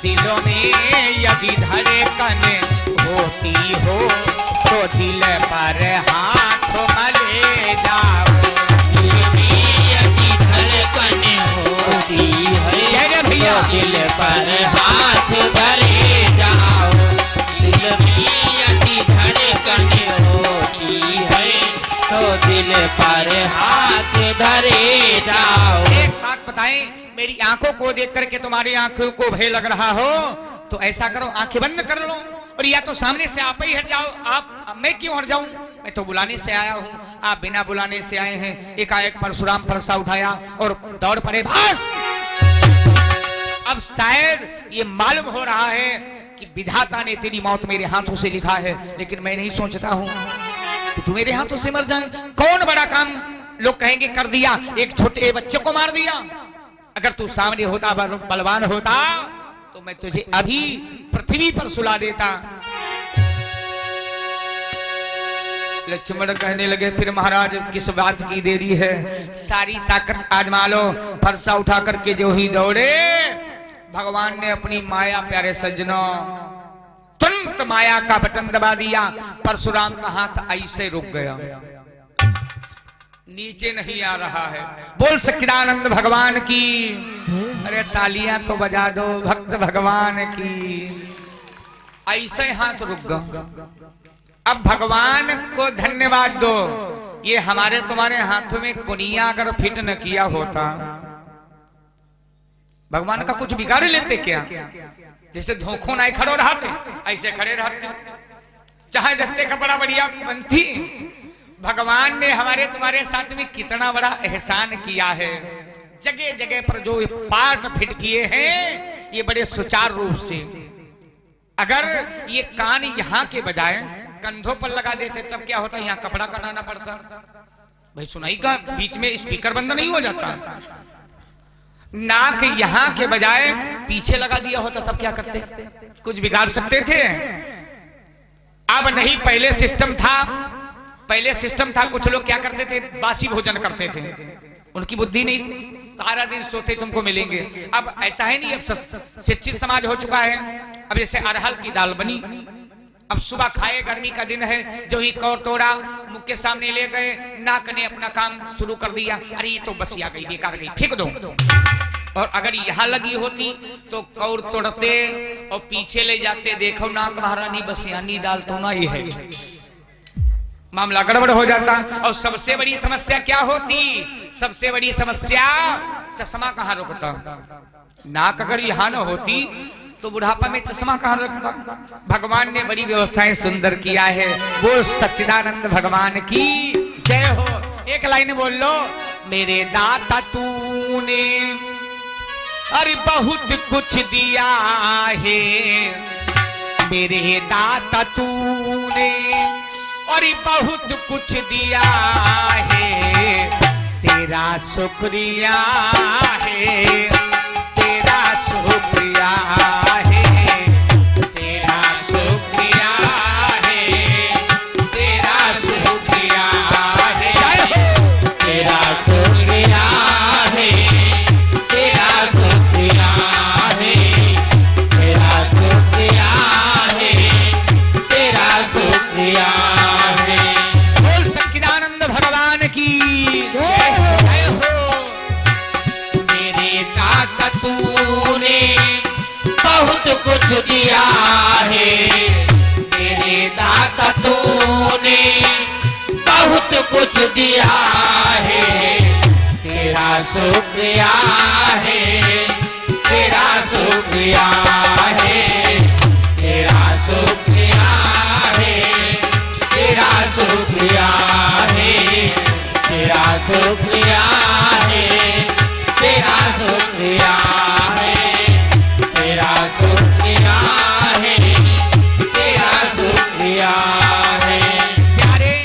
दिलों में यदि धड़कन होती हो तो दिल पर हाथ मले जाओ। दिल में यदि धड़कन होती है भैया, तो दिल पर हाथ धरे जाओ। दिल में यदि धड़कन होती है तो दिल पर हाथ धरे जाओ। एक बात बताएं, मेरी आंखों को देख करके तुम्हारी आंखों को भय लग रहा हो तो ऐसा करो, आंखें बंद कर लो, और या तो सामने से आप ही हट जाओ। आप, मैं क्यों हट जाऊं? मैं तो बुलाने से आया हूं, आप बिना बुलाने से आए हैं। एकाएक परशुराम परसा उठाया और दौड़ पड़े भास। अब शायद ये मालूम हो रहा है कि विधाता ने तेरी मौत मेरे हाथों से लिखा है, लेकिन मैं नहीं सोचता हूं कि तू मेरे हाथों से मर जाए। कौन बड़ा काम लोग कहेंगे कर दिया, एक छोटे बच्चे को मार दिया। अगर तू सामने होता, बलवान होता, तो मैं तुझे अभी पृथ्वी पर सुला देता। लक्ष्मण कहने लगे, फिर महाराज किस बात की देरी है, सारी ताकत आजमा लो। फरसा उठा करके जो ही दौड़े, भगवान ने अपनी माया, प्यारे सज्जनों, तुरंत माया का बटन दबा दिया। परशुराम का हाथ ऐसे रुक गया, नीचे नहीं आ रहा है। बोल सच्चिदानंद भगवान की। अरे तालियां तो बजा दो भक्त भगवान की। ऐसे हाथ रुक गया। अब भगवान को धन्यवाद दो, ये हमारे तुम्हारे हाथों में कुनिया अगर फिट न किया होता, भगवान का कुछ बिगाड़ लेते क्या? जैसे धोखों नहीं खड़ो रहते, ऐसे खड़े रहते, चाहे जत्ते कपड़ा बढ़िया बनती। भगवान ने हमारे तुम्हारे साथ में कितना बड़ा एहसान किया है। जगह जगह पर जो पार्ट फिट किए हैं, ये बड़े सुचारू रूप से। अगर ये कान यहाँ के बजाय कंधों पर लगा देते तब क्या होता? यहाँ कपड़ा कटाना पड़ता। भाई सुनाई का बीच में स्पीकर बंद नहीं हो जाता। नाक यहाँ के बजाय पीछे लगा दिया होता तब क्या करते? कुछ बिगाड़ सकते थे? अब नहीं, पहले सिस्टम था। पहले सिस्टम था, कुछ लोग क्या करते थे? बासी भोजन करते थे। उनकी बुद्धि नहीं, सारा दिन सोते तुमको मिलेंगे। अब ऐसा है नहीं, अब शिक्षित समाज हो चुका है। अब जैसे अरहर की दाल बनी, अब सुबह खाए, गर्मी का दिन है, जो ही कौर तोड़ा, मुख के सामने ले गए, नाक ने अपना काम शुरू कर दिया। अरे ये तो बसिया गई, बेकार गई, फेंक दो। और अगर यहाँ लगी होती तो कौर तोड़ते और पीछे ले जाते, देखो नाक महारानी बसियानी दाल तो ना, ये है, मामला गड़बड़ हो जाता। और सबसे बड़ी समस्या क्या होती? सबसे बड़ी समस्या, चश्मा कहाँ रुकता? नाक अगर यहाँ न होती तो बुढ़ापा में चश्मा कहाँ रखता? भगवान ने बड़ी व्यवस्थाएं सुंदर किया है। बोल सच्चिदानंद भगवान की जय हो। एक लाइन बोल लो, मेरे दाता तूने अरे बहुत कुछ दिया है, मेरे दाता तूने और बहुत कुछ दिया है, तेरा शुक्रिया है, तेरा शुक्रिया है, तेरा शुक्रिया है, तेरा शुक्रिया है, तेरा शुक्रिया है, तेरा शुक्रिया है, तेरा शुक्रिया है, तेरा शुक्रिया है। बोल सच्चिदानंद भगवान की जय हो। मेरे दाता तूने बहुत कुछ दिया है, मेरे दाता तूने बहुत कुछ दिया है, तेरा शुक्रिया है, तेरा शुक्रिया है, तेरा शुक्रिया है, तेरा शुक्रिया है, तेरा शुक्रिया है, तेरा शुक्रिया है, तेरा शुक्रिया है, तेरा शुक्रिया है। प्यारे,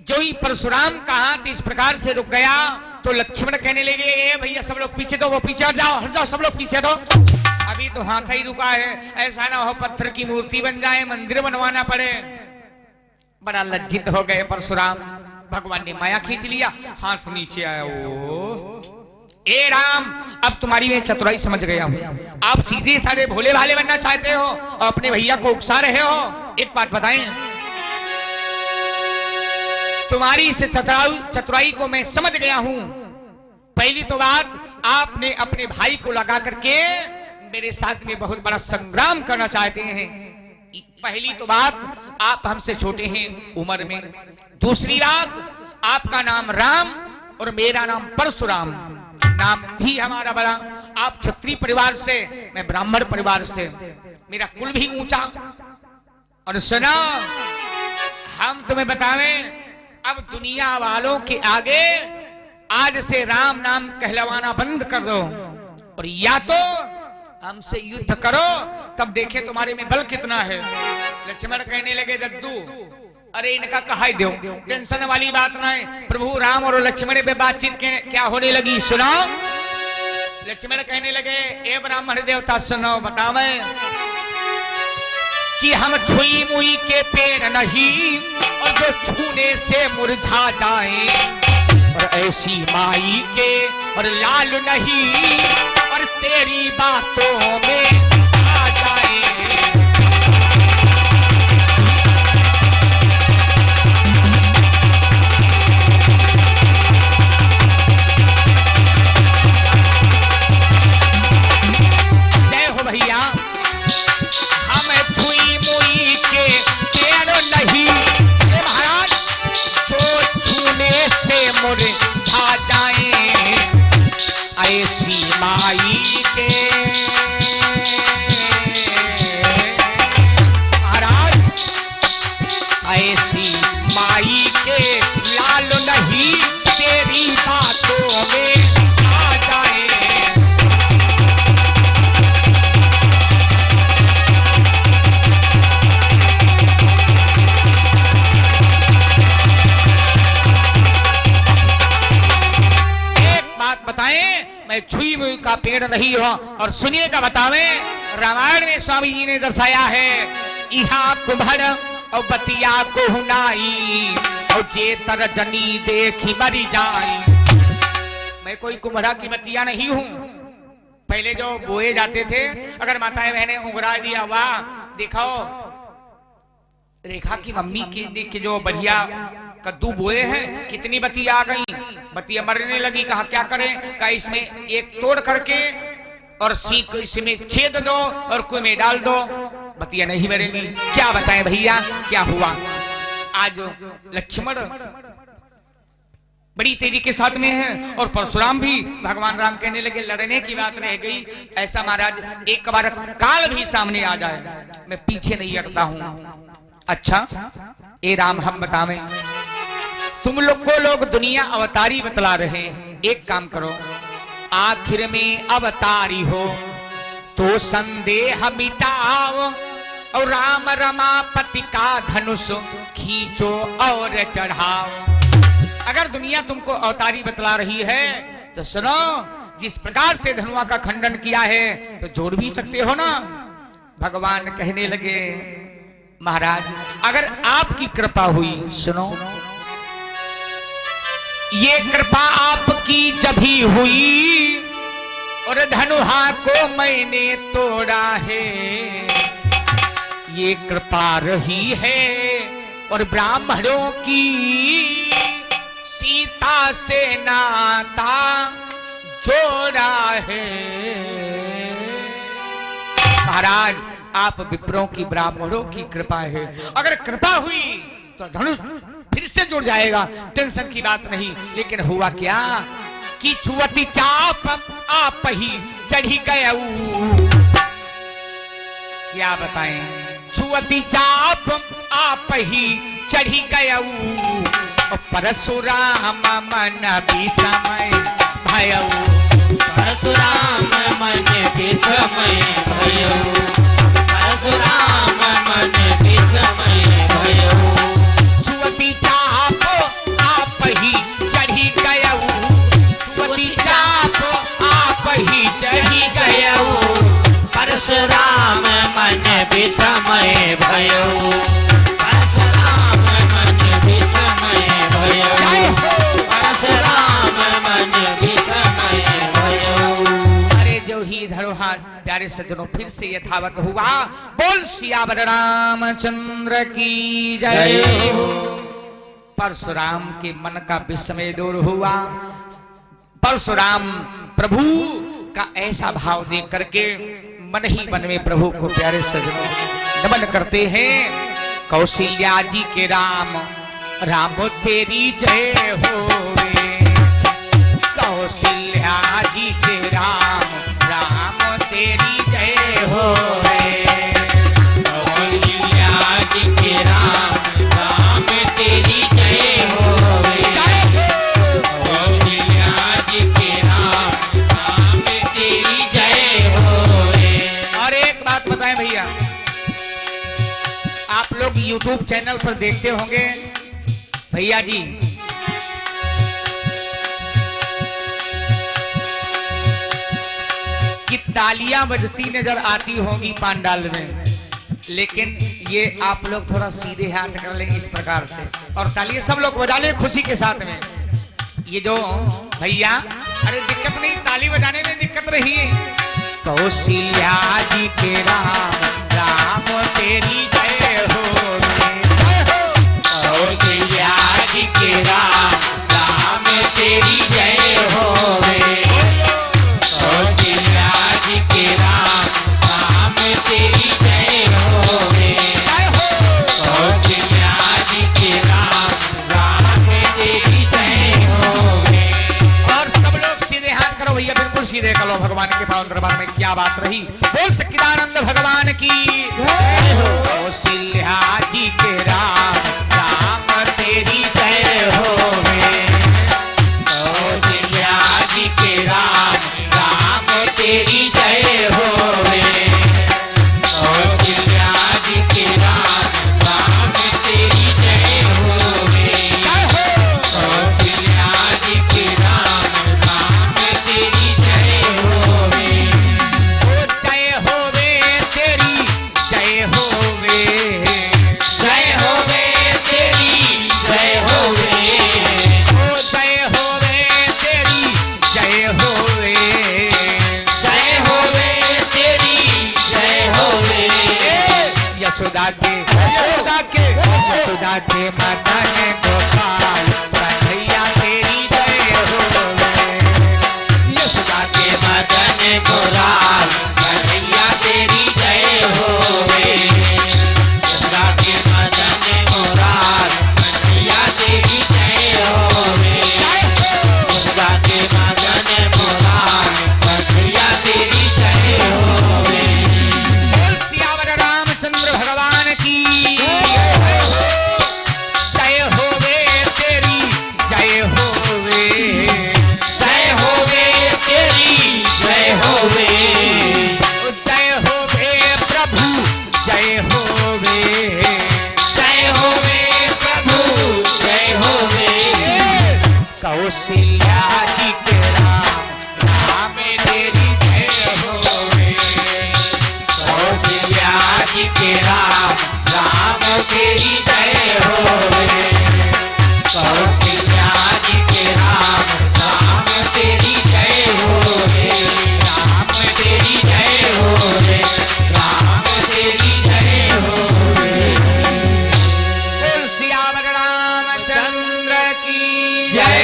जो ही परशुराम का हाथ इस प्रकार से रुक गया तो लक्ष्मण कहने लगे, ए भैया सब लोग पीछे दो, वो पीछे हट जाओ सब लोग पीछे दो। अभी तो हाथ ही रुका है, ऐसा ना हो पत्थर की मूर्ति बन जाए, मंदिर बनवाना पड़े। बड़ा लज्जित हो गए परशुराम। भगवान ने माया खींच लिया, हाथ नीचे आया। ओ ए राम, अब तुम्हारी मैं चतुराई समझ गया हूँ। आप सीधे साधे भोले भाले बनना चाहते हो और अपने भैया को उकसा रहे हो। एक बात बताएं, तुम्हारी इस चतुराई को मैं समझ गया हूं। पहली तो बात, आपने अपने भाई को लगा करके मेरे साथ में बहुत बड़ा संग्राम करना चाहते हैं। पहली तो बात, आप हमसे छोटे हैं उम्र में। दूसरी बात, आपका नाम राम और मेरा नाम परशुराम, नाम भी हमारा बड़ा। आप क्षत्रिय परिवार से, मैं ब्राह्मण परिवार से, मेरा कुल भी ऊंचा। और सुना, हम तुम्हें बतावें, अब दुनिया वालों के आगे आज से राम नाम कहलवाना बंद कर दो और या तो हमसे युद्ध करो, तब देखे तुम्हारे में बल कितना है। लक्ष्मण कहने लगे, दद्दू अरे इनका कहा दो, टेंशन वाली बात ना है। प्रभु राम और लक्ष्मण पे बातचीत क्या होने लगी, सुनो। लक्ष्मण कहने लगे, ए ब्राह्मण देवता सुनो, बतावे कि हम छुई मुई के पेड़ नहीं और जो छूने से मुरझा जाए, और ऐसी माई के और लाल नहीं और तेरी बातों में आ जाए। जय हो भैया, हम छुई मुई के पेड़ नहीं महाराज, जो छूने से मुरझा जाए, ऐसी माई के महाराज, ऐसी माई के लाल नहीं तेरी बातों में आ जाए। बताएं, मैं छुई मुई का पेड़ नहीं हूं। और सुनिए का बतावे, रामायण में स्वामी जी ने दर्शाया है, इहा कुम्भड़ और बतिया को हुनाई और जेतर जनी देखी मरी जाई। मैं कोई कुम्भड़ा की बतिया नहीं हूं। पहले जो बोए जाते थे, अगर माताएं बहने उंगरा दिया, वाह दिखाओ रेखा की मम्मी के जो बढ़िया कद्दू बोए हैं, कितनी बतिया आ गई, बतिया मरने लगी। कहा क्या करें, कहा इसमें एक तोड़ करके और सीख इसमें छेद दो और कुएं में डाल दो, बतिया नहीं मरेंगी। क्या बताएं भैया क्या हुआ। आज लक्ष्मण बड़ी तेजी के साथ में है और परशुराम भी। भगवान राम कहने लगे, लड़ने की बात रह गई, ऐसा महाराज एक बार काल भी सामने आ जाए, मैं पीछे नहीं हटता हूं। अच्छा ए राम, हम बतावें, तुम लोग को लोग दुनिया अवतारी बतला रहे हैं, एक काम करो, आखिर में अवतारी हो तो संदेह मिटाओ और राम रमापति का धनुष खींचो और चढ़ाओ। अगर दुनिया तुमको अवतारी बतला रही है तो सुनो, जिस प्रकार से धनुआ का खंडन किया है तो जोड़ भी सकते हो ना। भगवान कहने लगे महाराज अगर आपकी कृपा हुई, सुनो ये कृपा आपकी जब ही हुई और धनुहा को मैंने तोड़ा है, ये कृपा रही है और ब्राह्मणों की सीता से नाता जोड़ा है। महाराज आप विप्रों की ब्राह्मणों की कृपा है, अगर कृपा हुई तो धनुष फिर से जुड़ जाएगा, टेंशन की बात नहीं। लेकिन हुआ क्या कि छुअती चाप आप ही चढ़ी गया। क्या बताएं, छुअती चाप आप ही चढ़ी गया। परशुराम मन विषमय भयऊ, परशुराम मन विषमय भयऊ, परशुराम मन विषमय भयऊ। छुअती चाप आप ही चढ़ी गया, छुअती चाप आप ही चढ़ी गया। परशुराम मन विषमय भयऊ, परशुराम मन विषमय भयऊ, परशुराम मन विषमय भयऊ। अरे जो ही धरोहर प्यारे सज्जनों फिर से यथावत हुआ। बोल सियावर रामचंद्र की जय हो। परशुराम के मन का विस्मय दूर हुआ। परशुराम प्रभु का ऐसा भाव देख करके मन ही मन में प्रभु को प्यारे सज्जनों नमन करते हैं। कौशल्या जी के राम राम तेरी जय होवे, कौशल्या जी के राम राम तेरी जय होवे, कौशल्या जी के राम राम तेरी जय होवे, कौशल्या जी के राम राम तेरी जय होवे। और एक बात बताएं भैया, आप लोग YouTube चैनल पर देखते होंगे भैया जी, कि तालियां बजती नजर आती होंगी पंडाल में, लेकिन ये आप लोग थोड़ा सीधे हाथ कर लेंगे इस प्रकार से, और तालियां सब लोग बजा लें खुशी के साथ में। ये जो भैया, अरे दिक्कत नहीं, ताली बजाने में दिक्कत नहीं है। कौशल्या जी के राम राम तेरी जय हो, कौशल्या जी के राम राम तेरी जय होवे, कौशल्या जी के राम राम तेरी जय होवे, कौशल्या जी के राम राम तेरी जय होवे। और सब लोग सीधे हाथ करो भैया, बिल्कुल सीधे करो। भगवान के पावन दरबार में क्या बात रही। बोल सच्चिदानंद भगवान की कौशल्या जी के राम राम तेरी जय होवे, कौशल्या जी के राम राम तेरी जय होवे, कौशल्या जी के राम राम तेरी जय होवे, कौशल्या जी के राम राम तेरी जय होवे। जय होवे तेरी जय होवे, जय होवे तेरी जय होवे, ओ जय होवे तेरी जय होवे, जय होवे तेरी जय होवे। यशोदा के मदन गोपाल कन्हैया तेरी जय होवे, यशोदा के मदन गोपाल कन्हैया तेरी जय होवे, यशोदा के मदन गोपाल कन्हैया तेरी जय होवे, यशोदा के मदन गोपाल कन्हैया तेरी जय होवे। बोल सियावर रामचंद्र भगवान की जय होवे की जय।